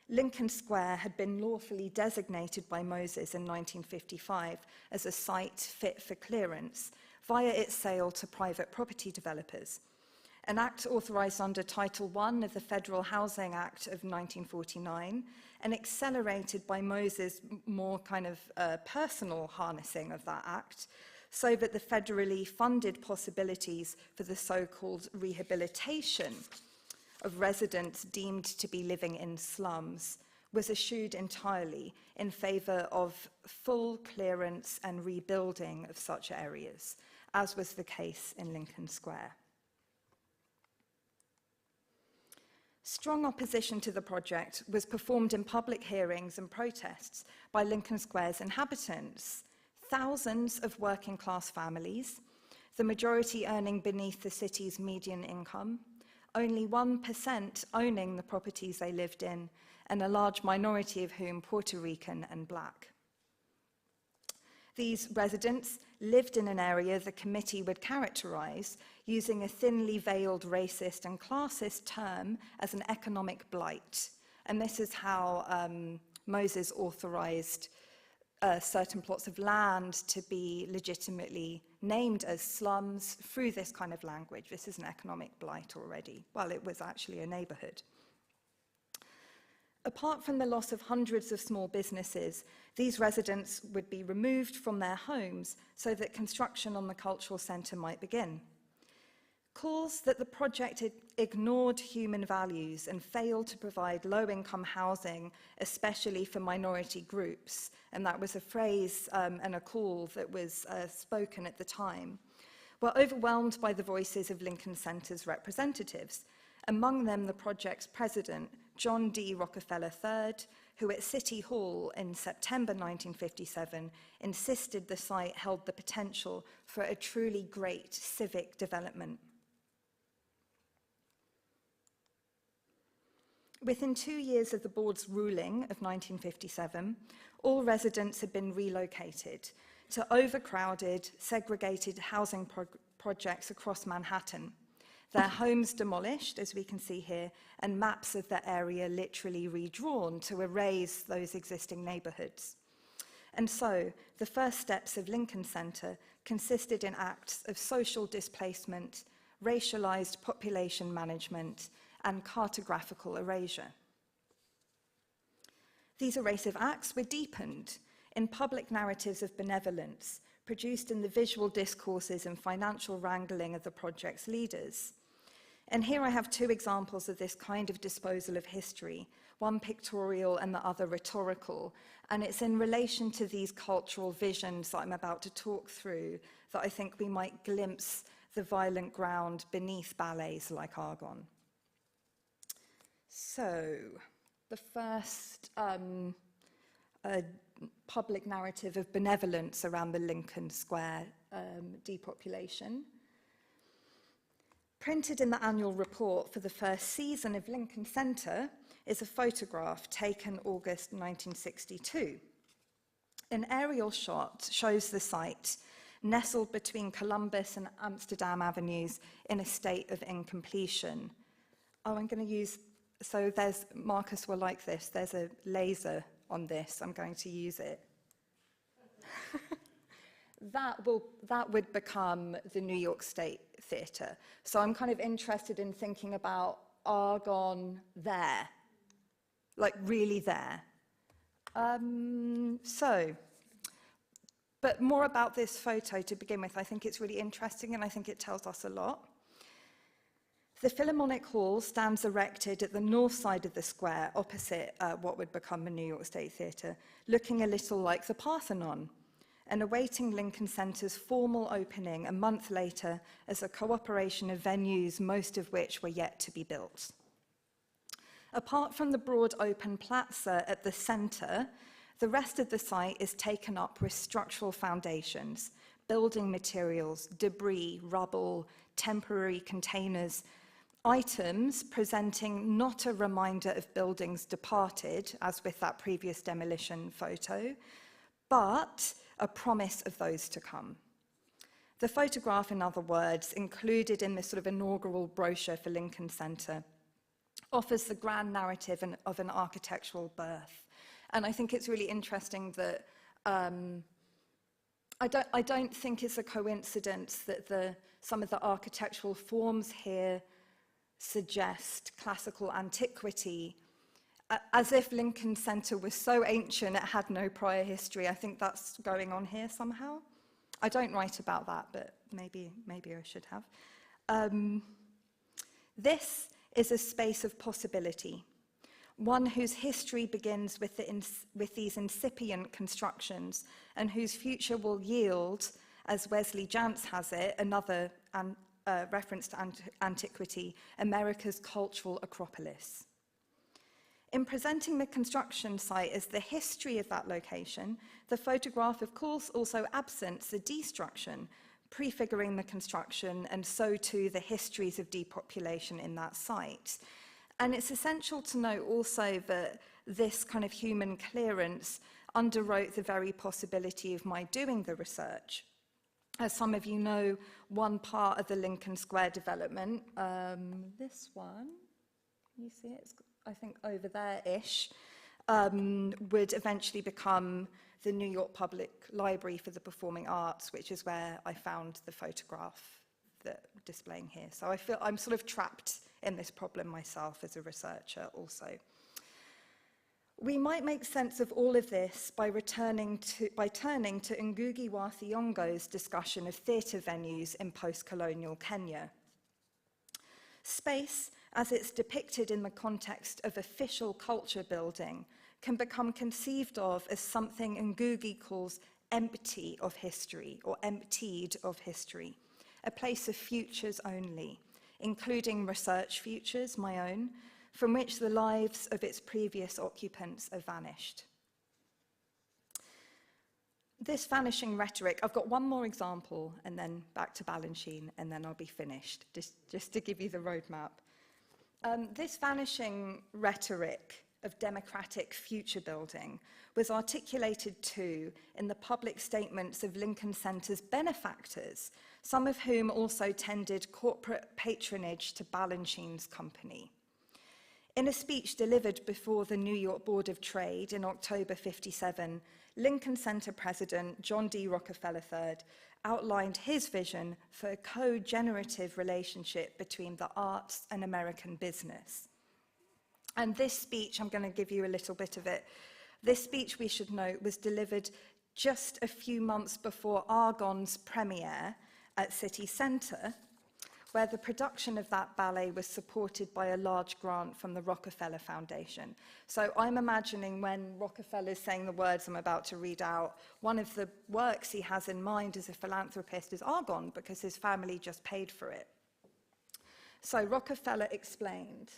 Lincoln Square had been lawfully designated by Moses in 1955 as a site fit for clearance via its sale to private property developers, an act authorized under Title I of the Federal Housing Act of 1949 and accelerated by Moses' more kind of personal harnessing of that act, so that the federally funded possibilities for the so-called rehabilitation of residents deemed to be living in slums was eschewed entirely in favor of full clearance and rebuilding of such areas, as was the case in Lincoln Square. Strong opposition to the project was performed in public hearings and protests by Lincoln Square's inhabitants, thousands of working-class families, the majority earning beneath the city's median income, only 1% owning the properties they lived in, and a large minority of whom Puerto Rican and Black. These residents lived in an area the committee would characterize using a thinly veiled racist and classist term as an economic blight. And this is how Moses authorized certain plots of land to be legitimately named as slums through this kind of language. This is an economic blight already. Well, it was actually a neighborhood. Apart from the loss of hundreds of small businesses, these residents would be removed from their homes so that construction on the cultural centre might begin. Calls that the project ignored human values and failed to provide low-income housing, especially for minority groups, and that was a phrase and a call that was spoken at the time, were overwhelmed by the voices of Lincoln Centre's representatives, among them the project's president, John D. Rockefeller III, who at City Hall in September 1957 insisted the site held the potential for a truly great civic development. Within 2 years of the board's ruling of 1957, all residents had been relocated to overcrowded, segregated housing projects across Manhattan. Their homes demolished, as we can see here, and maps of the area literally redrawn to erase those existing neighborhoods. And so, the first steps of Lincoln Center consisted in acts of social displacement, racialized population management, and cartographical erasure. These erasive acts were deepened in public narratives of benevolence, produced in the visual discourses and financial wrangling of the project's leaders. And here I have two examples of this kind of disposal of history, one pictorial and the other rhetorical, and it's in relation to these cultural visions that I'm about to talk through that I think we might glimpse the violent ground beneath ballets like Argonne. So, the first public narrative of benevolence around the Lincoln Square depopulation. Printed in the annual report for the first season of Lincoln Center is a photograph taken August 1962. An aerial shot shows the site nestled between Columbus and Amsterdam avenues in a state of incompletion. Oh, I'm going to use, so there's, Marcus will like this, there's a laser on this, I'm going to use it. that would become the New York State Theatre. So I'm kind of interested in thinking about Argonne there, like really there. But more about this photo to begin with. I think it's really interesting and I think it tells us a lot. The Philharmonic Hall stands erected at the north side of the square, opposite what would become the New York State Theatre, looking a little like the Parthenon, and awaiting Lincoln Centre's formal opening a month later as a cooperation of venues, most of which were yet to be built. Apart from the broad open plaza at the centre, the rest of the site is taken up with structural foundations, building materials, debris, rubble, temporary containers, items presenting not a reminder of buildings departed, as with that previous demolition photo, but a promise of those to come. The photograph, in other words, included in this sort of inaugural brochure for Lincoln Center, offers the grand narrative of an architectural birth. And I think it's really interesting that I don't think it's a coincidence that some of the architectural forms here suggest classical antiquity, as if Lincoln Center was so ancient it had no prior history. I think that's going on here somehow. I don't write about that, but maybe I should have. This is a space of possibility, one whose history begins with these incipient constructions and whose future will yield, as Wesley Jantz has it, another reference to antiquity, America's cultural acropolis. In presenting the construction site as the history of that location, the photograph, of course, also absents the destruction, prefiguring the construction, and so too the histories of depopulation in that site. And it's essential to note also that this kind of human clearance underwrote the very possibility of my doing the research. As some of you know, one part of the Lincoln Square development, this one, can you see it? It's, I think, over there-ish, would eventually become the New York Public Library for the Performing Arts, which is where I found the photograph that I'm displaying here. So I feel I'm sort of trapped in this problem myself as a researcher also. We might make sense of all of this by turning to Ngugi wa Thiong'o's discussion of theatre venues in post-colonial Kenya. Space, as it's depicted in the context of official culture building, can become conceived of as something Ngugi calls empty of history, or emptied of history, a place of futures only, including research futures, my own, from which the lives of its previous occupants have vanished. This vanishing rhetoric, I've got one more example, and then back to Balanchine, and then I'll be finished, just to give you the roadmap. This vanishing rhetoric of democratic future building was articulated too in the public statements of Lincoln Center's benefactors, some of whom also tendered corporate patronage to Balanchine's company. In a speech delivered before the New York Board of Trade in October '57, Lincoln Center President John D. Rockefeller III outlined his vision for a co-generative relationship between the arts and American business. And this speech, I'm going to give you a little bit of it. This speech, we should note, was delivered just a few months before Argonne's premiere at City Center, where the production of that ballet was supported by a large grant from the Rockefeller Foundation. So I'm imagining when Rockefeller's saying the words I'm about to read out, one of the works he has in mind as a philanthropist is Argonne, because his family just paid for it. So Rockefeller explained,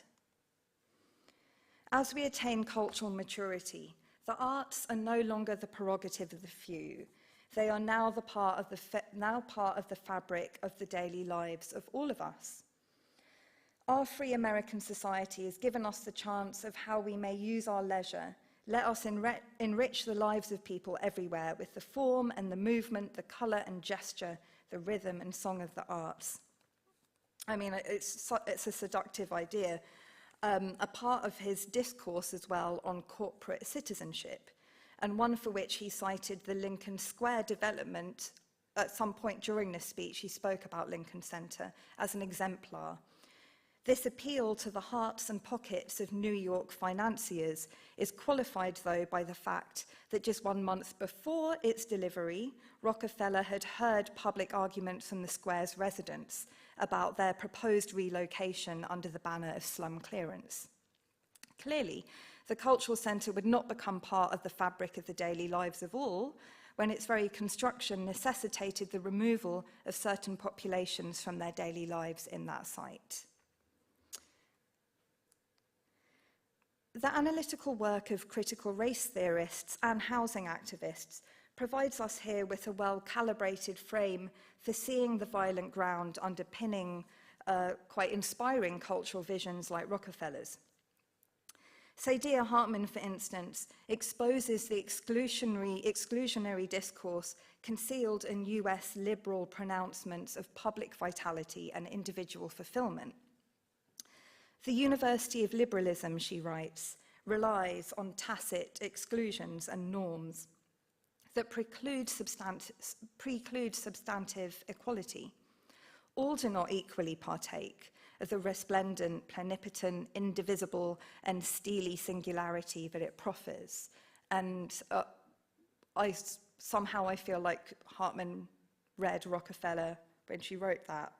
as we attain cultural maturity, the arts are no longer the prerogative of the few. They are now part of the fabric of the daily lives of all of us. Our free American society has given us the chance of how we may use our leisure. Let us enrich the lives of people everywhere with the form and the movement, the color and gesture, the rhythm and song of the arts. I mean, it's a seductive idea. A part of his discourse as well on corporate citizenship, and one for which he cited the Lincoln Square development at some point during this speech, he spoke about Lincoln Center as an exemplar. This appeal to the hearts and pockets of New York financiers is qualified, though, by the fact that just 1 month before its delivery, Rockefeller had heard public arguments from the Square's residents about their proposed relocation under the banner of slum clearance. Clearly, the cultural centre would not become part of the fabric of the daily lives of all when its very construction necessitated the removal of certain populations from their daily lives in that site. The analytical work of critical race theorists and housing activists provides us here with a well-calibrated frame for seeing the violent ground underpinning quite inspiring cultural visions like Rockefeller's. Saidiya Hartman, for instance, exposes the exclusionary discourse concealed in US liberal pronouncements of public vitality and individual fulfillment. The University of Liberalism, she writes, relies on tacit exclusions and norms that preclude substantive equality. All do not equally partake of the resplendent, plenipotent, indivisible, and steely singularity that it proffers. And somehow I feel like Hartman read Rockefeller when she wrote that.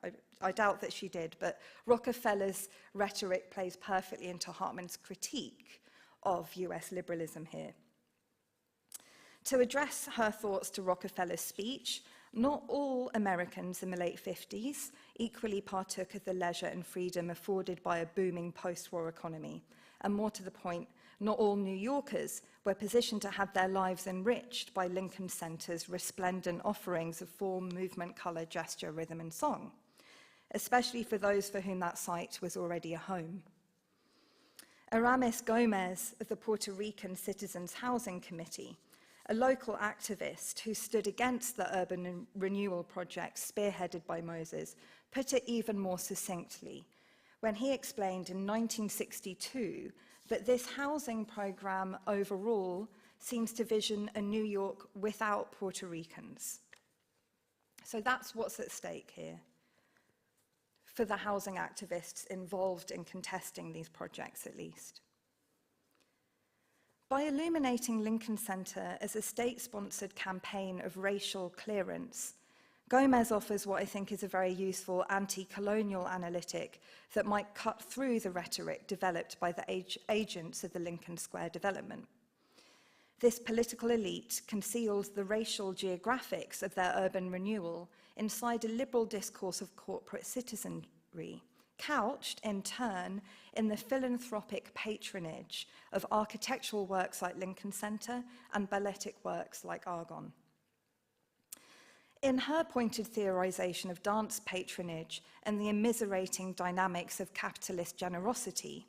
I doubt that she did, but Rockefeller's rhetoric plays perfectly into Hartman's critique of US liberalism here. To address her thoughts to Rockefeller's speech, not all Americans in the late 50s equally partook of the leisure and freedom afforded by a booming post-war economy. And more to the point, not all New Yorkers were positioned to have their lives enriched by Lincoln Center's resplendent offerings of form, movement, color, gesture, rhythm, and song, especially for those for whom that site was already a home. Aramis Gomez of the Puerto Rican Citizens Housing Committee, a local activist who stood against the urban renewal project spearheaded by Moses, put it even more succinctly when he explained in 1962 that this housing program overall seems to vision a New York without Puerto Ricans. So that's what's at stake here for the housing activists involved in contesting these projects, at least. By illuminating Lincoln Center as a state-sponsored campaign of racial clearance, Gomez offers what I think is a very useful anti-colonial analytic that might cut through the rhetoric developed by the agents of the Lincoln Square development. This political elite conceals the racial geographics of their urban renewal inside a liberal discourse of corporate citizenry, couched, in turn, in the philanthropic patronage of architectural works like Lincoln Center and balletic works like Argonne. In her pointed theorization of dance patronage and the immiserating dynamics of capitalist generosity,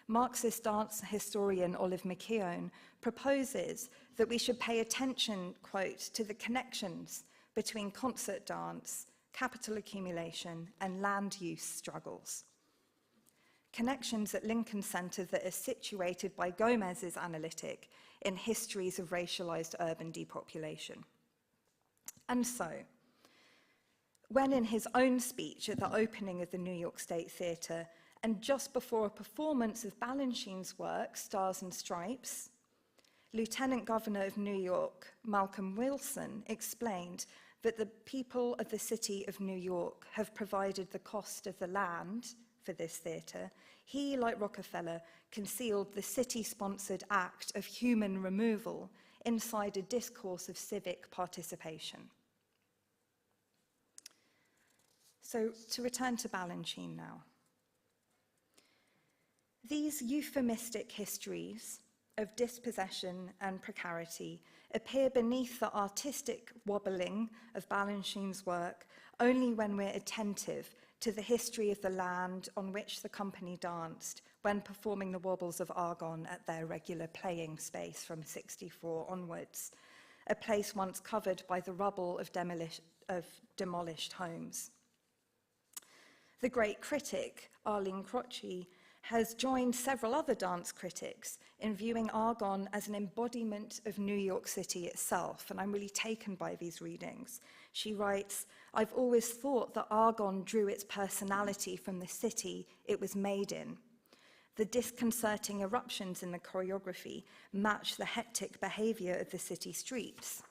Marxist dance historian Olive McKeown proposes that we should pay attention, quote, to the connections between concert dance, capital accumulation, and land use struggles. Connections at Lincoln Center that are situated by Gomez's analytic in histories of racialized urban depopulation. And so, when in his own speech at the opening of the New York State Theatre, and just before a performance of Balanchine's work, Stars and Stripes, Lieutenant Governor of New York, Malcolm Wilson, explained that the people of the city of New York have provided the cost of the land for this theatre, he, like Rockefeller, concealed the city-sponsored act of human removal inside a discourse of civic participation. So, to return to Balanchine now. These euphemistic histories of dispossession and precarity appear beneath the artistic wobbling of Balanchine's work only when we're attentive to the history of the land on which the company danced when performing the wobbles of Argonne at their regular playing space from '64 onwards, a place once covered by the rubble of demolished homes. The great critic, Arlene Crotchy, has joined several other dance critics in viewing Argonne as an embodiment of New York City itself, and I'm really taken by these readings. She writes, "I've always thought that Argonne drew its personality from the city it was made in. The disconcerting eruptions in the choreography match the hectic behavior of the city streets."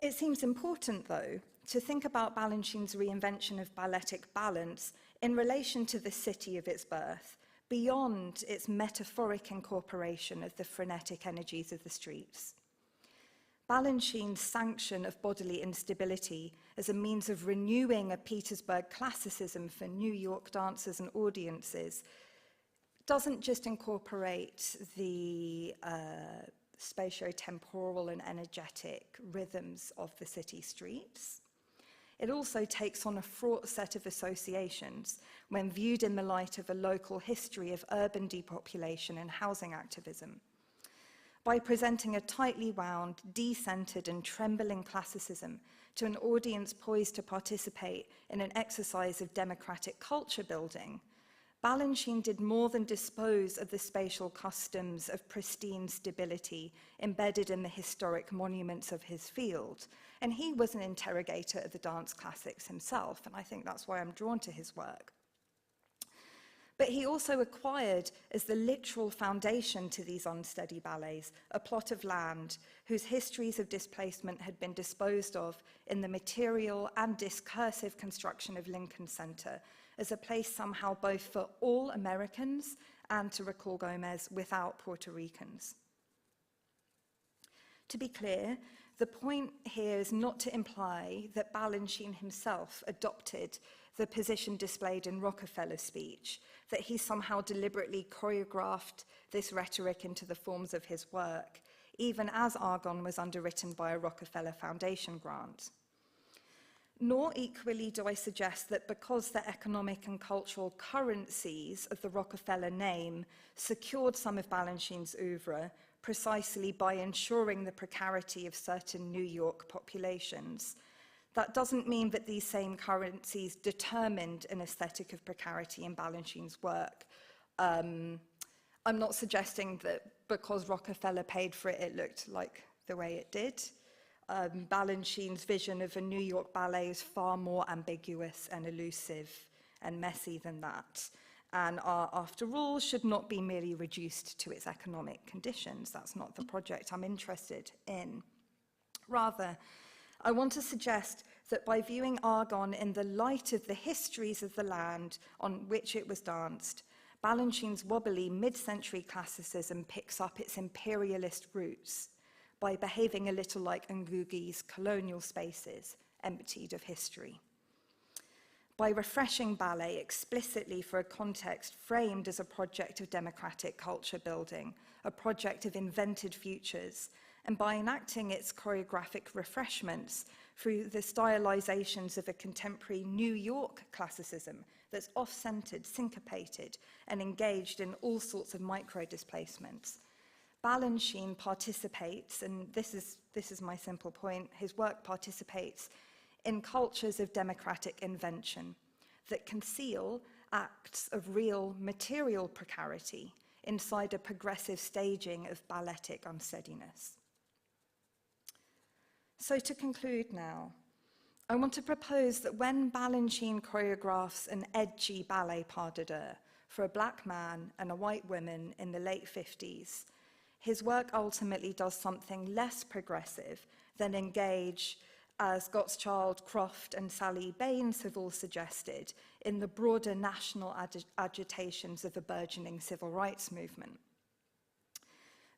It seems important, though, to think about Balanchine's reinvention of balletic balance in relation to the city of its birth, beyond its metaphoric incorporation of the frenetic energies of the streets. Balanchine's sanction of bodily instability as a means of renewing a Petersburg classicism for New York dancers and audiences doesn't just incorporate the spatio-temporal and energetic rhythms of the city streets. It also takes on a fraught set of associations when viewed in the light of a local history of urban depopulation and housing activism. By presenting a tightly wound, decentered and trembling classicism to an audience poised to participate in an exercise of democratic culture building, Balanchine did more than dispose of the spatial customs of pristine stability embedded in the historic monuments of his field. And he was an interrogator of the dance classics himself, and I think that's why I'm drawn to his work. But he also acquired, as the literal foundation to these unsteady ballets, a plot of land whose histories of displacement had been disposed of in the material and discursive construction of Lincoln Center as a place somehow both for all Americans and, to recall Gomez, without Puerto Ricans. To be clear, the point here is not to imply that Balanchine himself adopted the position displayed in Rockefeller's speech, that he somehow deliberately choreographed this rhetoric into the forms of his work, even as Argonne was underwritten by a Rockefeller Foundation grant. Nor equally do I suggest that because the economic and cultural currencies of the Rockefeller name secured some of Balanchine's oeuvre precisely by ensuring the precarity of certain New York populations, that doesn't mean that these same currencies determined an aesthetic of precarity in Balanchine's work. I'm not suggesting that because Rockefeller paid for it, it looked like the way it did. Balanchine's vision of a New York ballet is far more ambiguous and elusive and messy than that. And art, after all, should not be merely reduced to its economic conditions. That's not the project I'm interested in. Rather, I want to suggest that by viewing Argonne in the light of the histories of the land on which it was danced, Balanchine's wobbly mid-century classicism picks up its imperialist roots by behaving a little like Ngugi's colonial spaces, emptied of history. By refreshing ballet explicitly for a context framed as a project of democratic culture building, a project of invented futures, and by enacting its choreographic refreshments through the stylizations of a contemporary New York classicism that's off-centered, syncopated, and engaged in all sorts of micro-displacements. Balanchine participates, and this is my simple point, his work participates in cultures of democratic invention that conceal acts of real material precarity inside a progressive staging of balletic unsteadiness. So to conclude now, I want to propose that when Balanchine choreographs an edgy ballet pas de deux for a black man and a white woman in the late 50s, his work ultimately does something less progressive than engage, as Gottschalk, Croft, and Sally Baines have all suggested, in the broader national agitations of a burgeoning civil rights movement.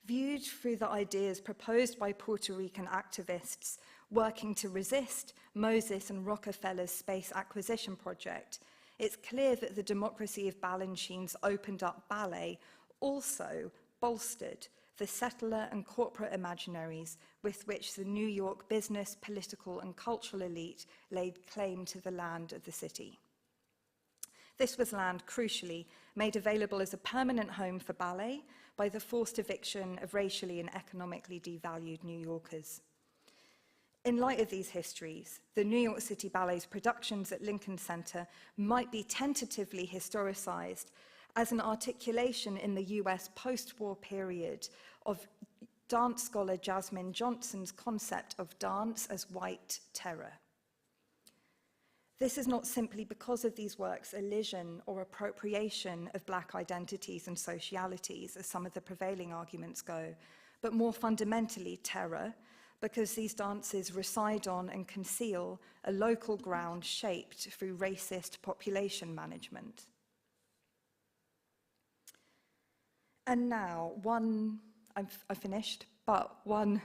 Viewed through the ideas proposed by Puerto Rican activists working to resist Moses and Rockefeller's space acquisition project, it's clear that the democracy of Balanchine's opened-up ballet also bolstered the settler and corporate imaginaries with which the New York business, political, and cultural elite laid claim to the land of the city. This was land, crucially, made available as a permanent home for ballet by the forced eviction of racially and economically devalued New Yorkers. In light of these histories, the New York City Ballet's productions at Lincoln Center might be tentatively historicized as an articulation in the US post-war period of dance scholar Jasmine Johnson's concept of dance as white terror. This is not simply because of these works' elision or appropriation of Black identities and socialities, as some of the prevailing arguments go, but more fundamentally terror, because these dances reside on and conceal a local ground shaped through racist population management. And now, I've finished, but one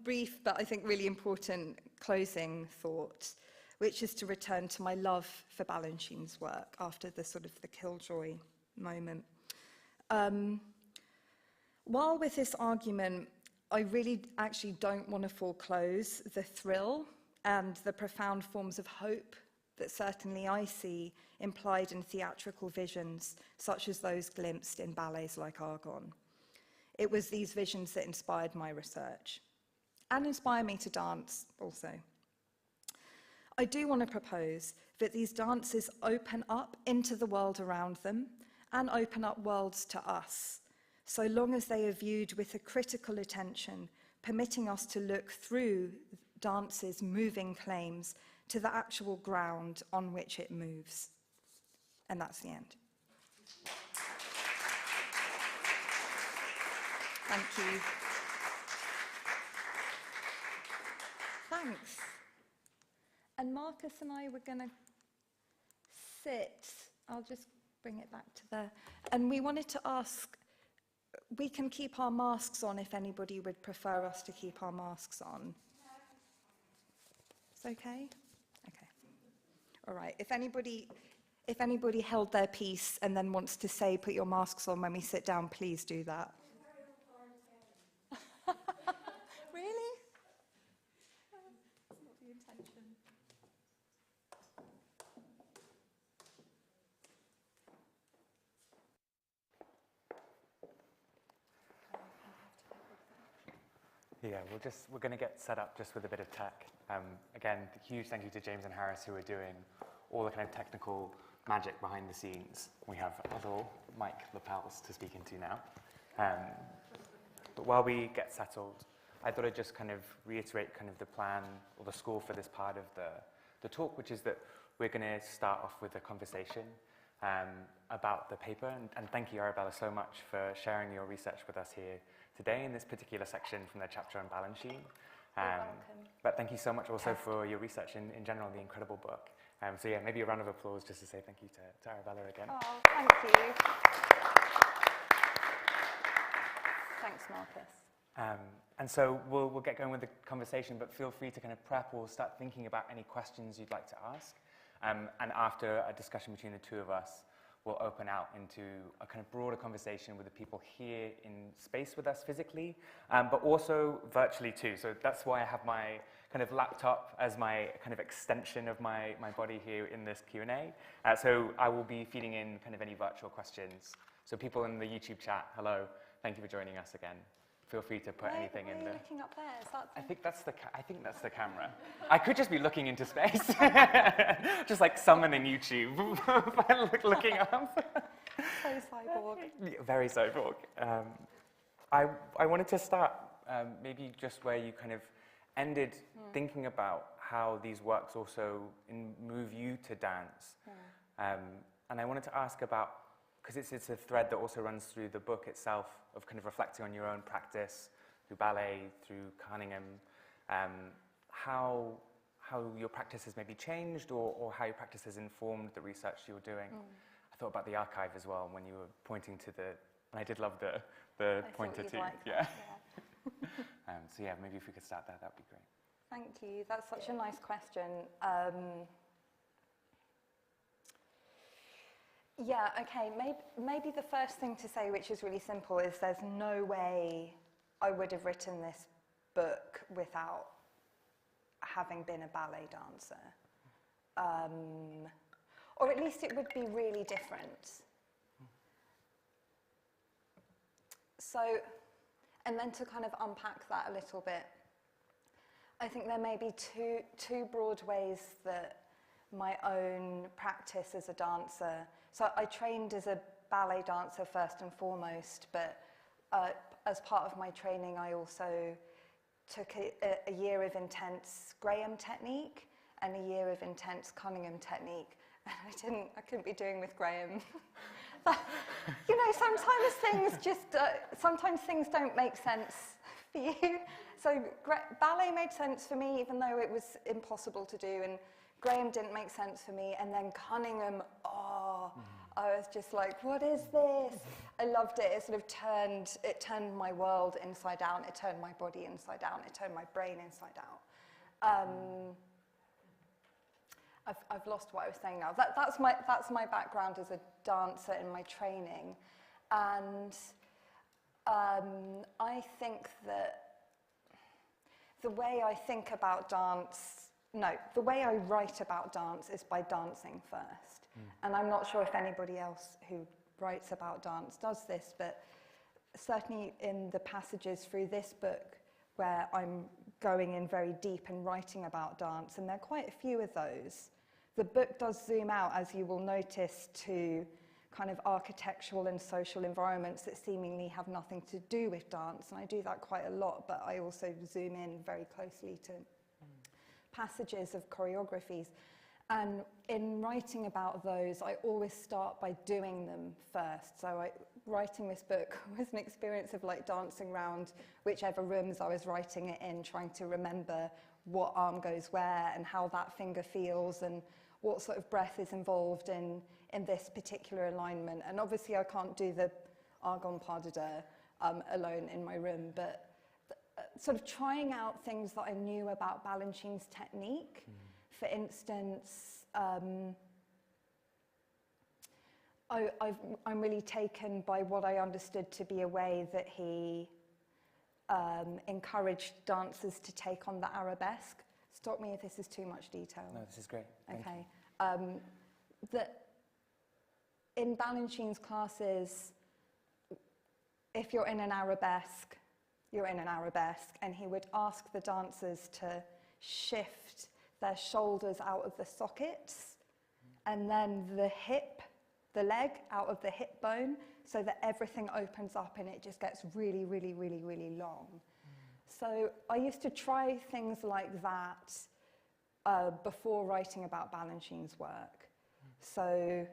brief but I think really important closing thought, which is to return to my love for Balanchine's work after the sort of the killjoy moment. While with this argument, I really actually don't want to foreclose the thrill and the profound forms of hope that certainly I see implied in theatrical visions, such as those glimpsed in ballets like Argonne. It was these visions that inspired my research and inspire me to dance also. I do want to propose that these dances open up into the world around them and open up worlds to us, so long as they are viewed with a critical attention, permitting us to look through dance's moving claims to the actual ground on which it moves. And that's the end. Thank you. Thanks. And Marcus and I were going to sit. I'll just bring it back to there. And we wanted to ask, we can keep our masks on if anybody would prefer us to keep our masks on. It's okay? Okay. All right. If anybody held their peace and then wants to say, put your masks on when we sit down, please do that. Really? That's not the intention. Yeah, we're going to get set up just with a bit of tech. Again, huge thank you to James and Harris who are doing all the kind of technical magic behind the scenes. We have little mic lapels to speak into now. But while we get settled, I thought I'd just kind of reiterate kind of the plan or the score for this part of the talk, which is that we're going to start off with a conversation about the paper. And thank you, Arabella, so much for sharing your research with us here today in this particular section from the chapter on Balanchine. You're welcome. But thank you so much also for your research in general, the incredible book. So yeah, maybe a round of applause just to say thank you to Arabella again. Oh, thank you. Thanks, Marcus. And so we'll get going with the conversation, but feel free to kind of prep or start thinking about any questions you'd like to ask. And after a discussion between the two of us, we'll open out into a kind of broader conversation with the people here in space with us physically, but also virtually too. So that's why I have my kind of laptop as my kind of extension of my body here in this Q&A. So I will be feeding in kind of any virtual questions. So people in the YouTube chat, hello, thank you for joining us again. Feel free to put anything in there. Looking up there? Is that I think that's the camera. I could just be looking into space, just like summoning YouTube, looking up. so cyborg? Very cyborg. I wanted to start maybe just where you kind of ended thinking about how these works also move you to dance. And I wanted to ask about, because it's a thread that also runs through the book itself of kind of reflecting on your own practice through ballet, through Cunningham, how your practice has maybe changed or how your practice has informed the research you were doing. I thought about the archive as well when you were pointing to and I did love the pointer too. Yeah. So yeah, maybe if we could start there, that'd be great. Thank you. That's such a nice question. Yeah, okay, maybe the first thing to say, which is really simple, is there's no way I would have written this book without having been a ballet dancer. Or at least it would be really different. So, and then to kind of unpack that a little bit I think there may be two broad ways that my own practice as a dancer. So I trained as a ballet dancer first and foremost, but as part of my training, I also took a year of intense Graham technique and a year of intense Cunningham technique. And I couldn't be doing with Graham. You know, sometimes things don't make sense for you. So ballet made sense for me, even though it was impossible to do, and Graham didn't make sense for me, and then Cunningham, I was just like, what is this? I loved it. It sort of turned my world inside out. It turned my body inside out. It turned my brain inside out. I've lost what I was saying now. That's my background as a dancer in my training, and I think that the way I think about the way I write about dance is by dancing first. And I'm not sure if anybody else who writes about dance does this, but certainly in the passages through this book where I'm going in very deep and writing about dance, and there are quite a few of those, the book does zoom out, as you will notice, to kind of architectural and social environments that seemingly have nothing to do with dance, and I do that quite a lot, but I also zoom in very closely to passages of choreographies. And in writing about those, I always start by doing them first. So writing this book was an experience of like dancing around whichever rooms I was writing it in, trying to remember what arm goes where and how that finger feels and what sort of breath is involved in this particular alignment. And obviously I can't do the Argon pas de deux alone in my room, but sort of trying out things that I knew about Balanchine's technique. For instance, I'm really taken by what I understood to be a way that he encouraged dancers to take on the arabesque. Stop me if this is too much detail. No, this is great. Okay. That in Balanchine's classes, if you're in an arabesque, you're in an arabesque, and he would ask the dancers to shift their shoulders out of the sockets, and then the leg out of the hip bone, so that everything opens up and it just gets really, really, really, really long. So I used to try things like that before writing about Balanchine's work. So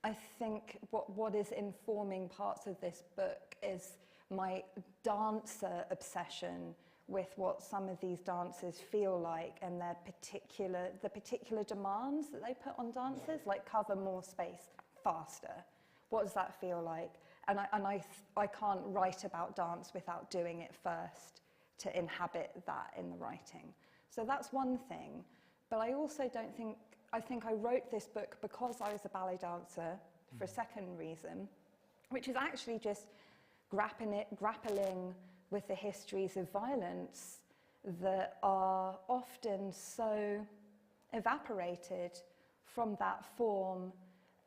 I think what is informing parts of this book is my dancer obsession with what some of these dancers feel like and the particular demands that they put on dancers, like cover more space faster. What does that feel like? And I can't write about dance without doing it first to inhabit that in the writing. So that's one thing. But I also I think I wrote this book because I was a ballet dancer for a second reason, which is actually just grappling with the histories of violence that are often so evaporated from that form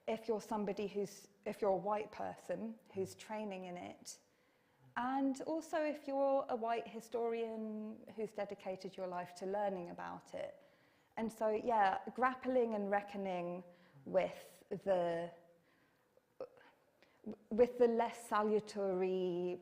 if you're if you're a white person who's training in it, and also if you're a white historian who's dedicated your life to learning about it. And so, yeah, grappling and reckoning with the less salutary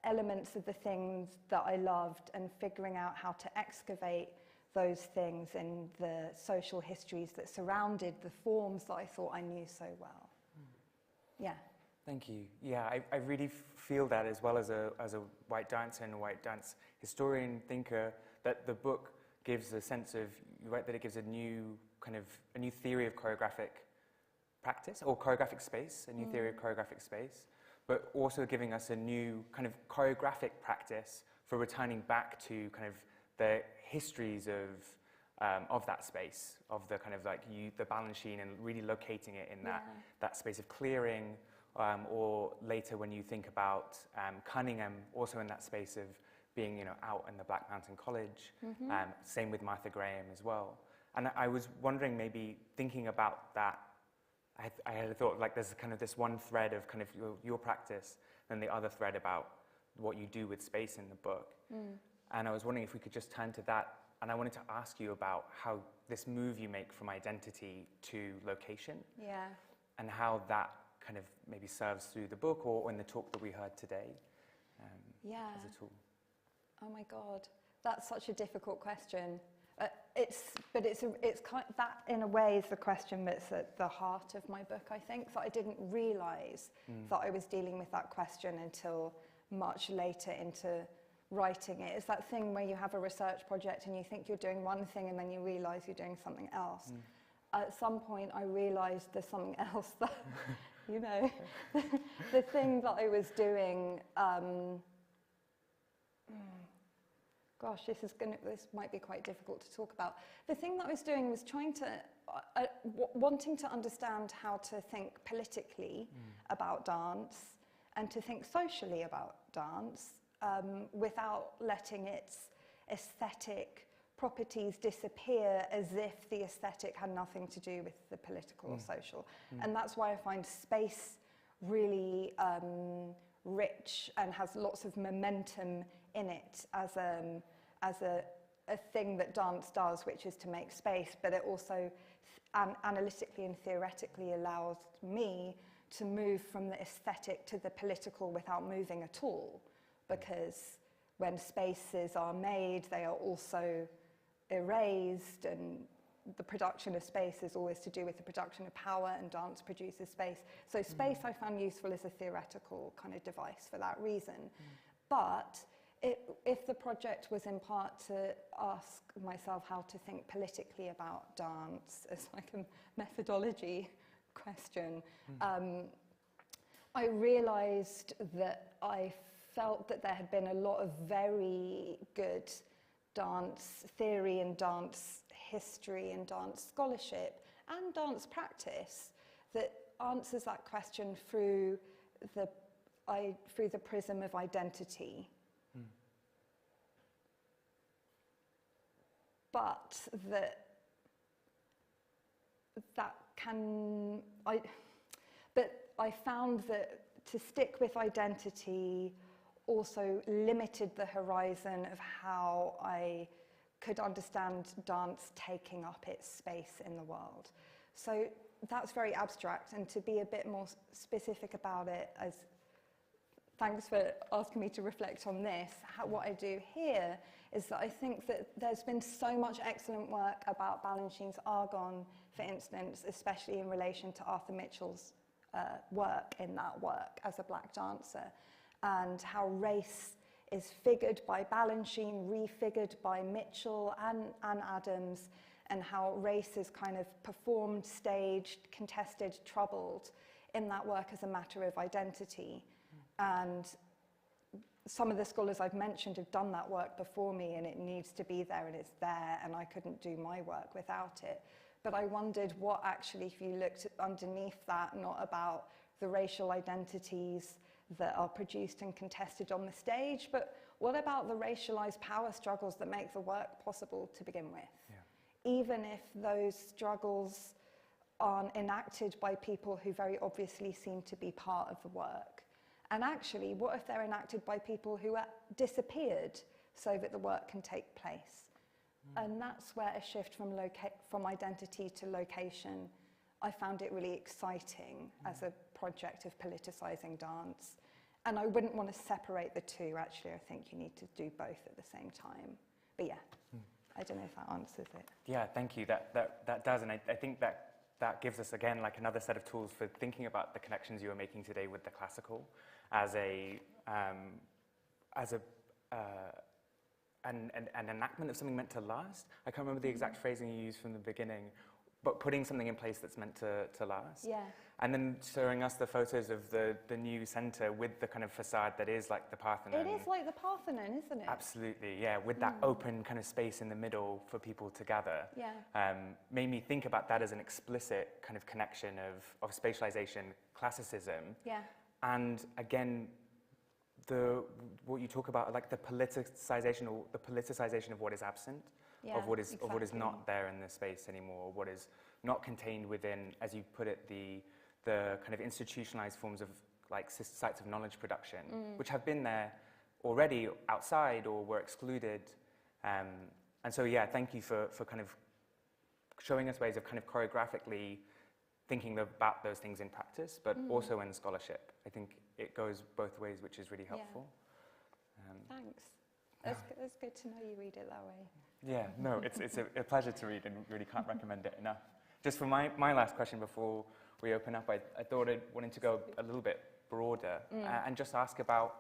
elements of the things that I loved and figuring out how to excavate those things in the social histories that surrounded the forms that I thought I knew so well. Yeah. Thank you. Yeah, I really feel that as well as a white dancer and a white dance historian, thinker, that the book gives a sense of, you're right, that it gives a new theory of choreographic practice, or choreographic space, a new theory of choreographic space, but also giving us a new kind of choreographic practice for returning back to kind of the histories of that space, of the kind of like the Balanchine, and really locating it in that space of clearing, or later when you think about Cunningham, also in that space of being, out in the Black Mountain College. Same with Martha Graham as well. And I was wondering, maybe thinking about that, I had thought like there's kind of this one thread of kind of your practice, and the other thread about what you do with space in the book. And I was wondering if we could just turn to that. And I wanted to ask you about how this move you make from identity to location, Yeah. and how that kind of maybe serves through the book or in the talk that we heard today Yeah. as a tool. Oh my God, that's such a difficult question. It's kind that in a way is the question that's at the heart of my book, I think. So I didn't realise that I was dealing with that question until much later into writing it. It's that thing where you have a research project and you think you're doing one thing and then you realise you're doing something else. At some point I realised there's something else that, you know, the thing that I was doing, gosh, this might be quite difficult to talk about. The thing that I was doing was trying to, wanting to understand how to think politically about dance and to think socially about dance without letting its aesthetic properties disappear as if the aesthetic had nothing to do with the political or social. And that's why I find space really rich and has lots of momentum in it as a thing that dance does, which is to make space, but it also analytically and theoretically allows me to move from the aesthetic to the political without moving at all, because when spaces are made, they are also erased, and the production of space is always to do with the production of power, and dance produces space. So space I found useful as a theoretical kind of device for that reason. But if the project was in part to ask myself how to think politically about dance as like a methodology question, I realised that I felt that there had been a lot of very good dance theory and dance history and dance scholarship and dance practice that answers that question through the prism of identity. But I found that to stick with identity also limited the horizon of how I could understand dance taking up its space in the world. So that's very abstract, and to be a bit more specific about it, thanks for asking me to reflect on this, what I do here is that I think that there's been so much excellent work about Balanchine's Argonne, for instance, especially in relation to Arthur Mitchell's work in that work as a black dancer, and how race is figured by Balanchine, refigured by Mitchell and Adams, and how race is kind of performed, staged, contested, troubled in that work as a matter of identity. And some of the scholars I've mentioned have done that work before me, and it needs to be there, and it's there, and I couldn't do my work without it. But I wondered what actually, if you looked underneath that, not about the racial identities that are produced and contested on the stage, but what about the racialized power struggles that make the work possible to begin with? Yeah. Even if those struggles aren't enacted by people who very obviously seem to be part of the work. And actually, what if they're enacted by people who are disappeared so that the work can take place? And that's where a shift from identity to location, I found it really exciting as a project of politicizing dance. And I wouldn't want to separate the two, actually. I think you need to do both at the same time. But yeah, I don't know if that answers it. Yeah, thank you. That does, and I think that gives us, again, like another set of tools for thinking about the connections you were making today with the classical as an enactment of something meant to last. I can't remember the exact phrasing you used from the beginning, but putting something in place that's meant to last. Yeah. And then showing us the photos of the new centre with the kind of facade that is like the Parthenon. It is like the Parthenon, isn't it? Absolutely, yeah, with that open kind of space in the middle for people to gather. Yeah. Made me think about that as an explicit kind of connection of spatialization, classicism. Yeah. And again, what you talk about, like the politicization of what is absent, yeah, of what is exactly. not there in the space anymore, what is not contained within, as you put it, the kind of institutionalized forms of like sites of knowledge production, which have been there already outside or were excluded. And so, yeah, thank you for kind of showing us ways of kind of choreographically thinking about those things in practice, but also in scholarship. I think it goes both ways, which is really helpful. Thanks. It's good to know you read it that way. Yeah, no, it's a pleasure to read and really can't recommend it enough. Just for my last question before we open up, I thought I wanted to go a little bit broader and just ask about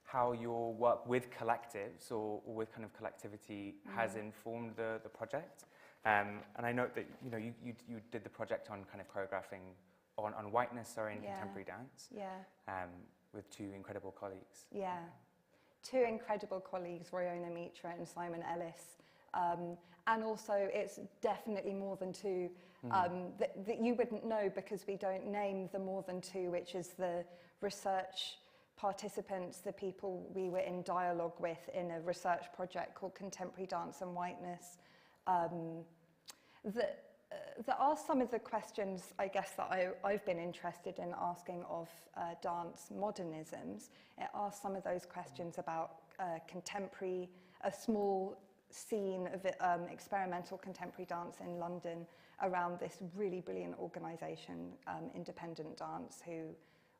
how your work with collectives or with kind of collectivity has informed the project. And I note that you did the project on kind of choreographing on whiteness, in contemporary dance. With two incredible colleagues. Yeah, two incredible colleagues, Royona Mitra and Simon Ellis. And also, it's definitely more than two that you wouldn't know because we don't name the more than two, which is the research participants, the people we were in dialogue with in a research project called Contemporary Dance and Whiteness. There are some of the questions, I guess, that I've been interested in asking of dance modernisms. It asks some of those questions about contemporary, a small scene of experimental contemporary dance in London around this really brilliant organisation, Independent Dance, who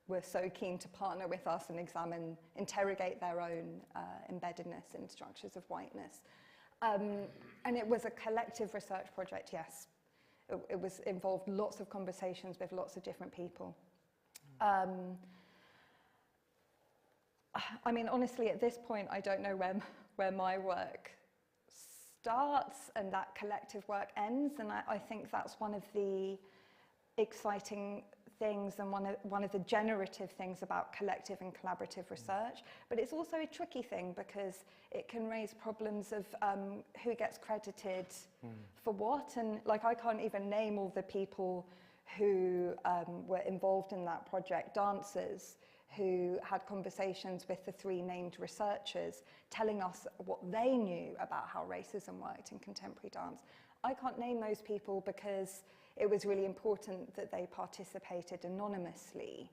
were so keen to partner with us and interrogate their own embeddedness in structures of whiteness. And it was a collective research project, yes. It involved lots of conversations with lots of different people. I mean, honestly, at this point, I don't know where my work starts and that collective work ends, and I think that's one of the exciting things and one of the generative things about collective and collaborative research. But it's also a tricky thing because it can raise problems of who gets credited for what. And like, I can't even name all the people who were involved in that project, dancers who had conversations with the three named researchers telling us what they knew about how racism worked in contemporary dance. I can't name those people because it was really important that they participated anonymously,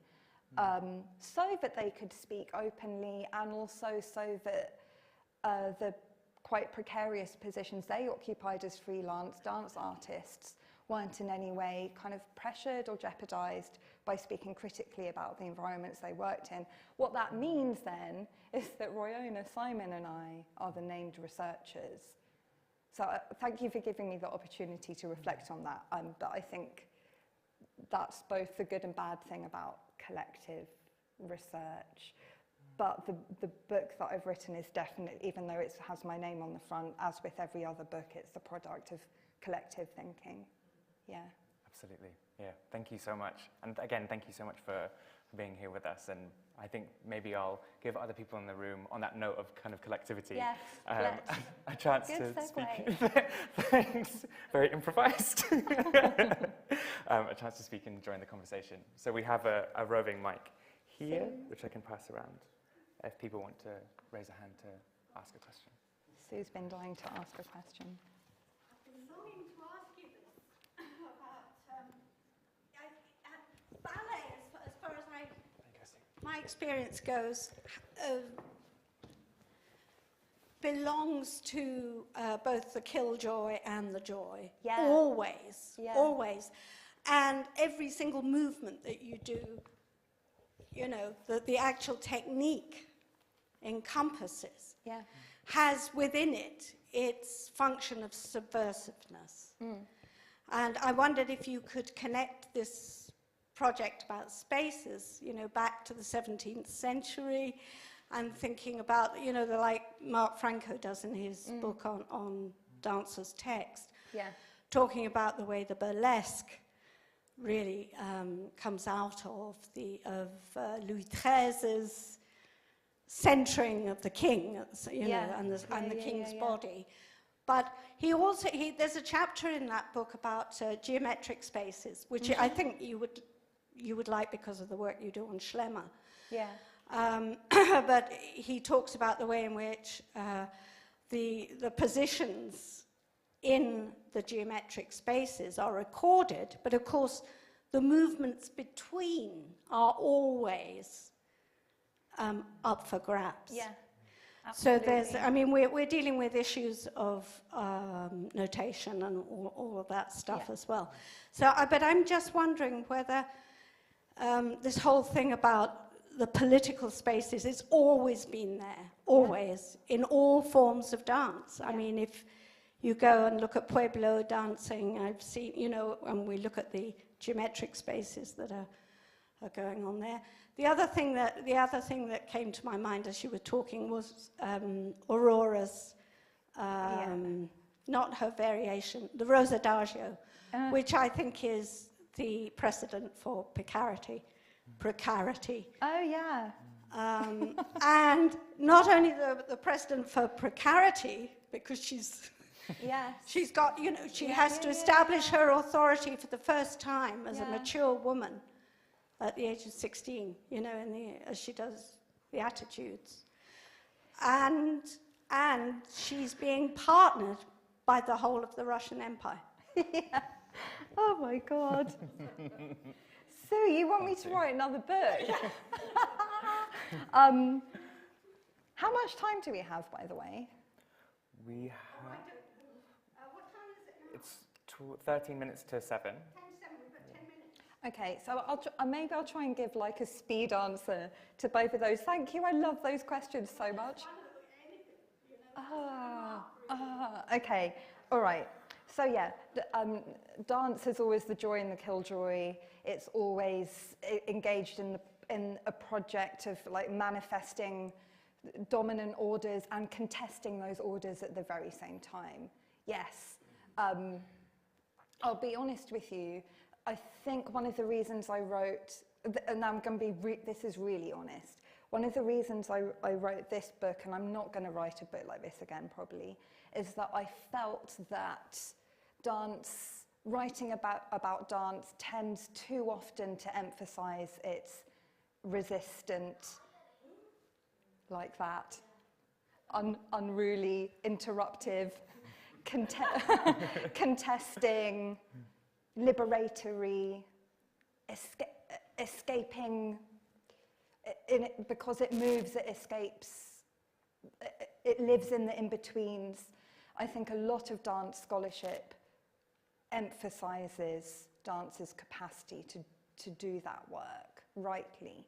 so that they could speak openly, and also so that the quite precarious positions they occupied as freelance dance artists weren't in any way kind of pressured or jeopardized by speaking critically about the environments they worked in. What that means then is that Royona, Simon and I are the named researchers. So thank you for giving me the opportunity to reflect on that. But I think that's both the good and bad thing about collective research. But the book that I've written is definitely, even though it has my name on the front, as with every other book, it's the product of collective thinking. Yeah. Absolutely. Yeah. Thank you so much. And again, thank you so much for being here with us. And I think maybe I'll give other people in the room, on that note of kind of collectivity, yes, a chance good to segue. speak. Thanks. Very improvised. A chance to speak and join the conversation. So we have a roving mic here, which I can pass around if people want to raise a hand to ask a question. Sue's been dying to ask a question. I've been longing to ask you this about ballet, as far as my experience goes, belongs to both the killjoy and the joy. Yeah. Always. Yeah. Always. And every single movement that you do, you know, the actual technique encompasses, has within it its function of subversiveness. And I wondered if you could connect this project about spaces, you know, back to the 17th century, and thinking about, you know, like Mark Franco does in his book on Dancer's text, talking about the way the burlesque really comes out of Louis XIII's centering of the king, you know, and the king's body. But there's a chapter in that book about geometric spaces, which I think you would like because of the work you do on Schlemmer. Yeah. But he talks about the way in which the positions in the geometric spaces are recorded, but of course the movements between are always up for grabs. Yeah. So there's, I mean, we're dealing with issues of notation and all of that stuff as well. So, but I'm just wondering whether this whole thing about the political spaces, it's always been there, always, in all forms of dance. I mean, if you go and look at Pueblo dancing, I've seen, you know, and we look at the geometric spaces that are going on there. The other thing that came to my mind as you were talking was Aurora's, not her variation, the Rosa d'Argio, which I think is the precedent for precarity. Oh, yeah. And not only the precedent for precarity, because she's got, you know, she has to establish her authority for the first time as a mature woman at the age of 16, you know, as she does the attitudes. And she's being partnered by the whole of the Russian Empire. Oh, my God. Sue, you want me to write another book? How much time do we have, by the way? We have... what time is it now? It's 13 minutes to 7. 10 to 7, we've got 10 minutes. Okay, so maybe I'll try and give like a speed answer to both of those. Thank you, I love those questions so much. Okay, all right. So yeah, dance is always the joy and the killjoy. It's always engaged in a project of like manifesting dominant orders and contesting those orders at the very same time. Yes, I'll be honest with you. I think one of the reasons I wrote, and I'm going to be, this is really honest, one of the reasons I wrote this book, and I'm not going to write a book like this again probably, is that I felt that dance, writing about dance tends too often to emphasize its resistant, like that, unruly, interruptive, contesting, liberatory, escaping, because it moves, it escapes, it lives in the in-betweens. I think a lot of dance scholarship emphasizes dance's capacity to do that work rightly.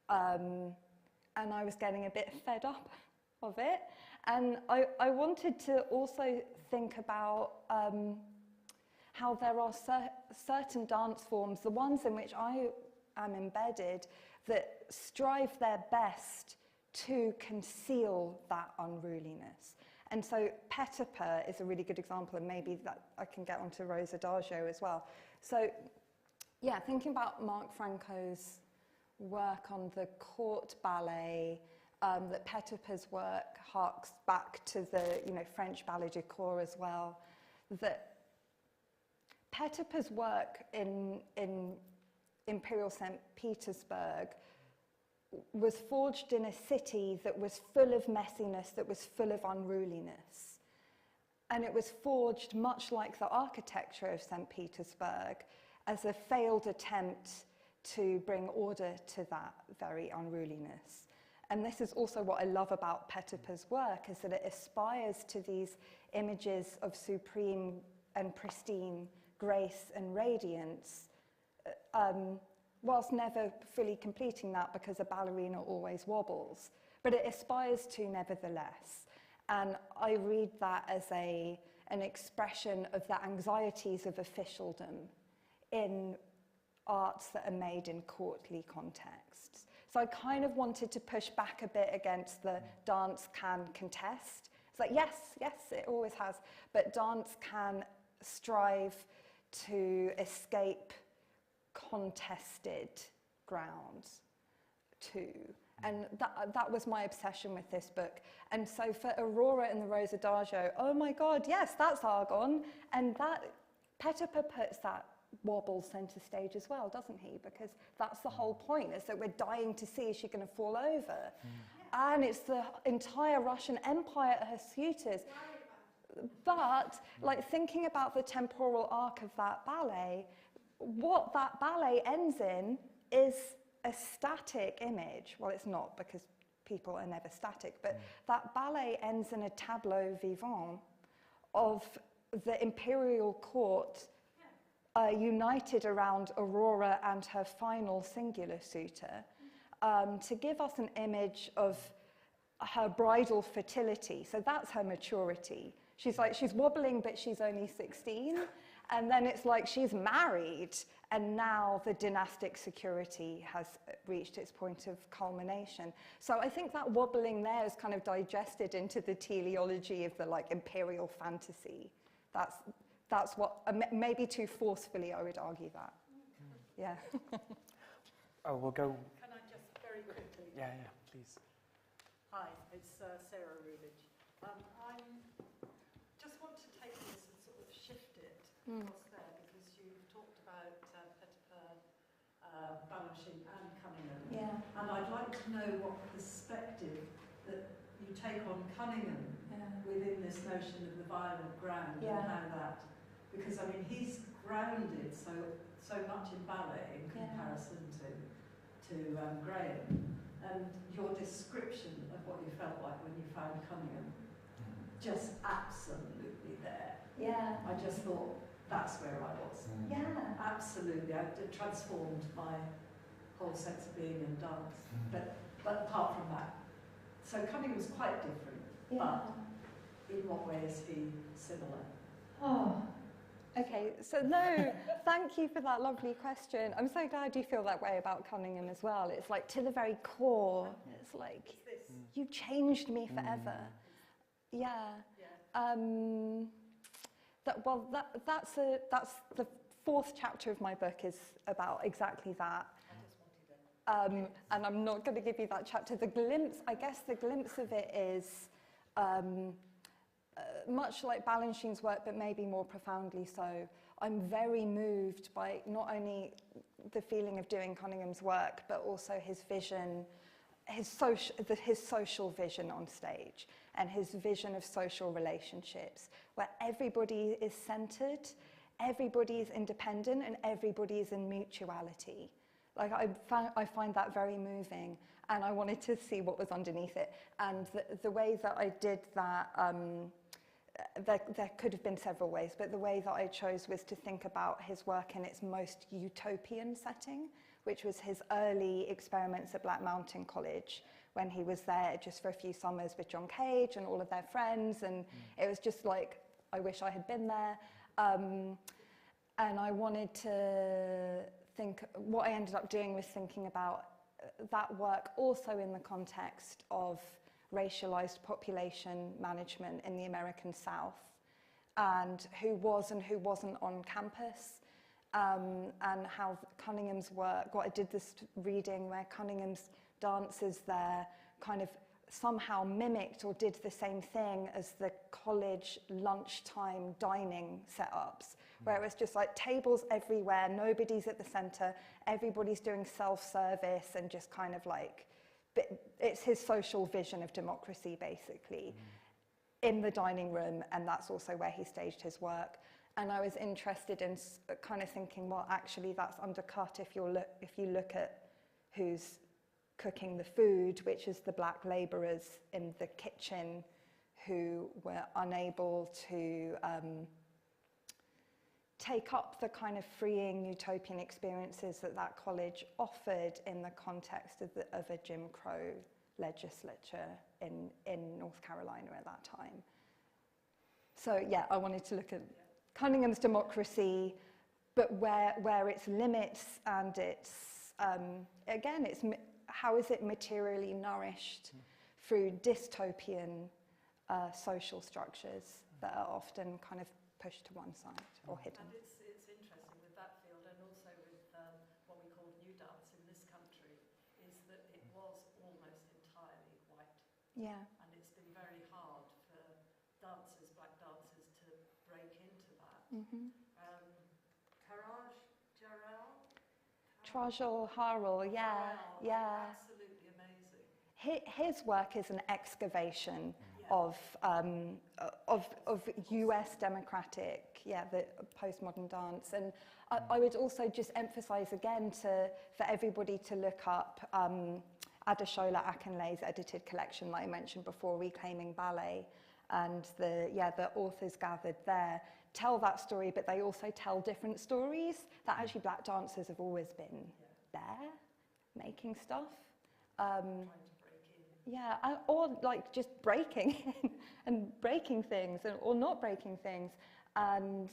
And I was getting a bit fed up of it. And I wanted to also think about how there are certain dance forms, the ones in which I am embedded, that strive their best to conceal that unruliness. And so Petipa is a really good example, and maybe that I can get onto Rosa d'Argio as well. So yeah, thinking about Marc Franco's work on the court ballet, that Petipa's work harks back to the French ballet du corps as well, that Petipa's work in Imperial St. Petersburg was forged in a city that was full of messiness, that was full of unruliness. And it was forged, much like the architecture of St. Petersburg, as a failed attempt to bring order to that very unruliness. And this is also what I love about Petipa's work, is that it aspires to these images of supreme and pristine grace and radiance, whilst never fully completing that, because a ballerina always wobbles. But it aspires to nevertheless. And I read that as an expression of the anxieties of officialdom in arts that are made in courtly contexts. So I kind of wanted to push back a bit against the dance can contest. It's like, yes, it always has. But dance can strive to escape contested grounds too. And that was my obsession with this book. And so for Aurora and the Rosa d'Argio, oh my God, yes, that's argon. And that Petipa puts that wobble centre stage as well, doesn't he? Because that's the whole point, is that we're dying to see, is she going to fall over? And it's the entire Russian Empire at her suitors. But like thinking about the temporal arc of that ballet, what that ballet ends in is a static image. Well, it's not, because people are never static. But that ballet ends in a tableau vivant of the imperial court united around Aurora and her final singular suitor, to give us an image of her bridal fertility. So that's her maturity. She's wobbling, but she's only 16. And then it's like she's married, and now the dynastic security has reached its point of culmination. So I think that wobbling there is kind of digested into the teleology of the imperial fantasy. That's what, maybe too forcefully, I would argue that. Yeah. Oh, we'll go. Can I just very quickly? Yeah, please. Hi, it's Sarah Rulidge. I just want to take this and sort of shift it across there, because you've talked about Pettifer, Balanchine and Cunningham. Yeah. And I'd like to know what perspective that you take on Cunningham within this notion of the violent ground and how that, because I mean he's grounded so much in ballet in comparison to Graham, and your description of what you felt like when you found Cunningham, just absolutely there. Yeah. I just thought that's where I was. Yeah. Absolutely, it transformed my whole sense of being in dance. But apart from that, so Cunningham's quite different. But in what way is he similar? Oh. Okay, so no, thank you for that lovely question. I'm so glad you feel that way about Cunningham as well. It's like to the very core. It's like, you changed me forever. Yeah. That's the fourth chapter of my book is about exactly that. And I'm not going to give you that chapter. I guess the glimpse of it is much like Balanchine's work, but maybe more profoundly so. I'm very moved by not only the feeling of doing Cunningham's work, but also his vision, his social vision on stage, and his vision of social relationships, where everybody is centered, everybody is independent, and everybody is in mutuality. Like I find that very moving, and I wanted to see what was underneath it. And the way that I did that, there could have been several ways, but the way that I chose was to think about his work in its most utopian setting, which was his early experiments at Black Mountain College, when he was there just for a few summers with John Cage and all of their friends, and it was just like, I wish I had been there. And I wanted to think, what I ended up doing was thinking about that work also in the context of racialized population management in the American South, and who was and who wasn't on campus, and how Cunningham's work, I did this reading where Cunningham's dances there kind of somehow mimicked or did the same thing as the college lunchtime dining setups, where it was just like tables everywhere, nobody's at the center, everybody's doing self-service, and just kind of like, it's his social vision of democracy, basically, in the dining room, and that's also where he staged his work. And I was interested in kind of thinking, well, actually, that's undercut if you look at who's cooking the food, which is the black labourers in the kitchen who were unable to take up the kind of freeing utopian experiences that college offered in the context of a Jim Crow legislature in North Carolina at that time. So yeah, I wanted to look at Cunningham's democracy, but where its limits and its, again, it's how is it materially nourished through dystopian social structures that are often kind of pushed to one side or hidden. And it's interesting with that field, and also with what we call new dance in this country, is that it was almost entirely white. Yeah. And it's been very hard for dancers, black dancers, to break into that. Trajal Harrell, yeah. Absolutely amazing. His work is an excavation of US democratic, the postmodern dance. And I would also just emphasize again for everybody to look up Adeshola Akinle's edited collection that I mentioned before, Reclaiming Ballet, and the authors gathered there tell that story, but they also tell different stories that actually black dancers have always been there, making stuff. Yeah, or like just breaking and breaking things, or not breaking things, and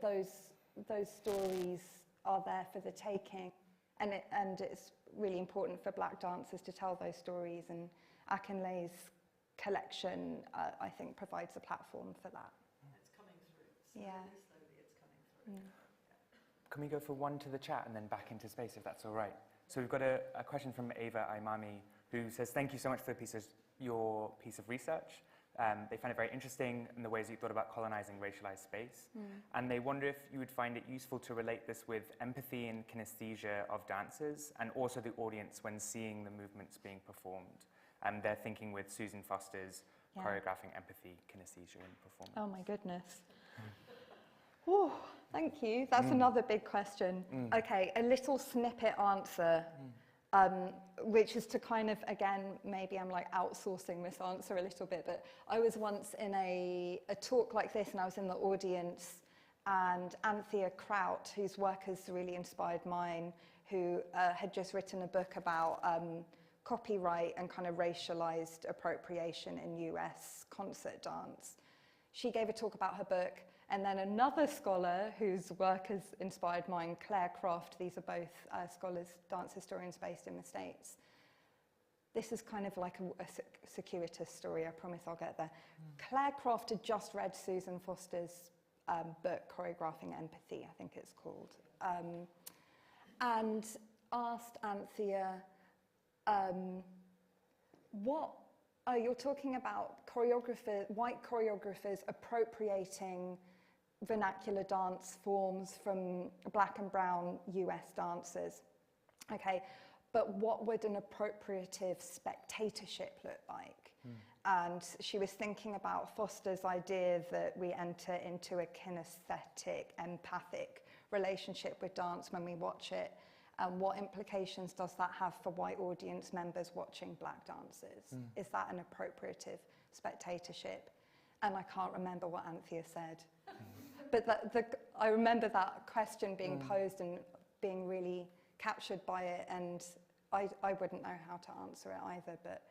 those stories are there for the taking, and it's really important for black dancers to tell those stories, and Akinle's collection, I think, provides a platform for that. It's coming through. Slowly it's coming through. Can we go for one to the chat and then back into space, if that's all right? So we've got a question from Ava Imami, who says, thank you so much for your piece of research. They find it very interesting in the ways you thought about colonizing racialized space. And they wonder if you would find it useful to relate this with empathy and kinesthesia of dancers, and also the audience when seeing the movements being performed. They're thinking with Susan Foster's choreographing empathy, kinesthesia, and performance. Oh my goodness. Ooh, thank you. That's another big question. Okay, a little snippet answer, which is to kind of, again, maybe I'm like outsourcing this answer a little bit, but I was once in a talk like this, and I was in the audience, and Anthea Kraut, whose work has really inspired mine, who had just written a book about copyright and kind of racialized appropriation in US concert dance. She gave a talk about her book, and then another scholar whose work has inspired mine, Claire Croft, these are both scholars, dance historians based in the States. This is kind of like a circuitous story, I promise I'll get there. Claire Croft had just read Susan Foster's book, Choreographing Empathy, I think it's called, and asked Anthea, you're talking about white choreographers appropriating vernacular dance forms from black and brown US dancers. Okay, but what would an appropriative spectatorship look like? And she was thinking about Foster's idea that we enter into a kinesthetic, empathic relationship with dance when we watch it. And what implications does that have for white audience members watching black dancers? Is that an appropriative spectatorship? And I can't remember what Anthea said. But I remember that question being posed and being really captured by it, and I wouldn't know how to answer it either, but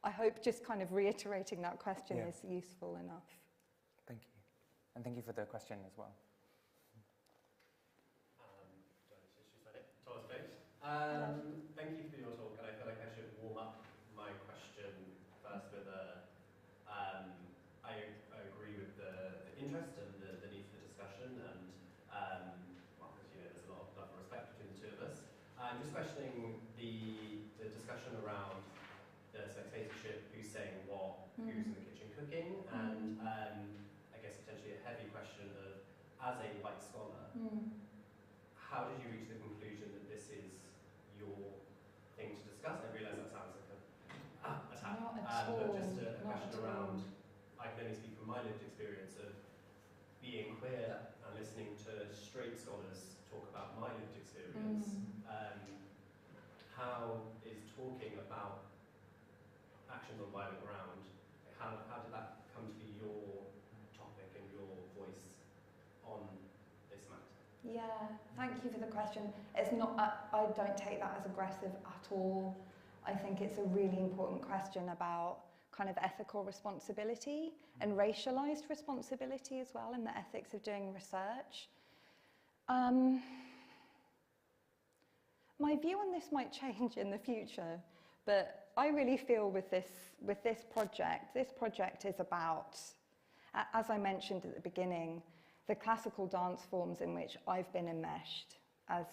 I hope just kind of reiterating that question is useful enough. Thank you. And thank you for the question as well. Thank you for your talk, and I feel like I should warm up my question first with I agree with the interest and the need for the discussion, and Marcus, there's a lot of love and respect between the two of us. I'm just questioning the discussion around the spectatorship, who's saying what, who's in the kitchen cooking, and I guess potentially a heavy question of, as a white scholar, how did you reach the conclusion that this is your thing to discuss? I realise that sounds like an attack, but just a question around, I can only speak from my lived experience of being queer and listening to straight scholars talk about my lived experience. How is talking about actions on violent ground, how did that come to be your topic and your voice on this matter? Yeah, thank you for the question. It's not, I don't take that as aggressive at all. I think it's a really important question about kind of ethical responsibility and racialized responsibility as well, and the ethics of doing research. My view on this might change in the future, but I really feel with this project is about, as I mentioned at the beginning, the classical dance forms in which I've been enmeshed as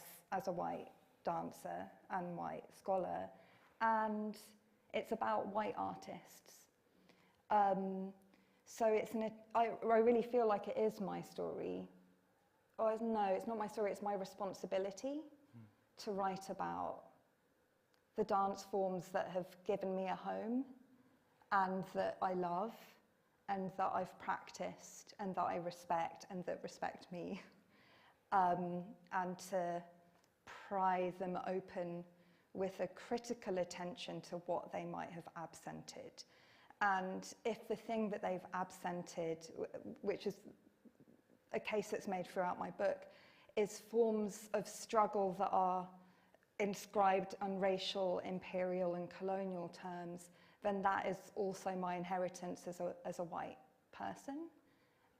a white dancer and white scholar, and it's about white artists. So I really feel like it is my story. Oh, no, it's not my story, it's my responsibility to write about the dance forms that have given me a home and that I love and that I've practiced and that I respect and that respect me, and to pry them open with a critical attention to what they might have absented. And if the thing that they've absented, which is a case that's made throughout my book, is forms of struggle that are inscribed on racial, imperial, and colonial terms, then that is also my inheritance as a white person.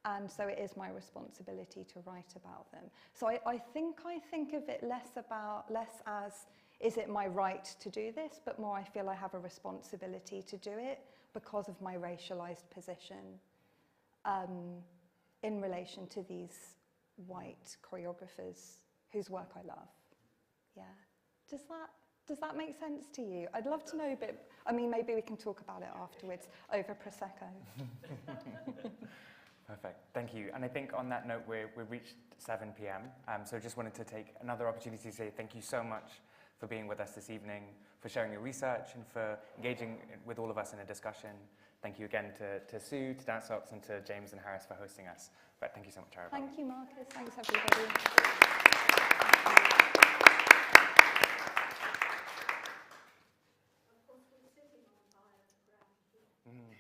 And so it is my responsibility to write about them. So I think of it less as, is it my right to do this, but more I feel I have a responsibility to do it because of my racialized position in relation to these white choreographers whose work I love. Yeah. Does that make sense to you? I'd love to know a bit. I mean, maybe we can talk about it afterwards over Prosecco. Perfect, thank you. And I think on that note, we've reached 7 p.m. So just wanted to take another opportunity to say thank you so much for being with us this evening, for sharing your research and for engaging with all of us in a discussion. Thank you again to Sue, to DANSOX, and to James and Harris for hosting us. But thank you so much, Arabella. Thank you, Marcus. Thanks, everybody. Of course, we're sitting on higher ground here.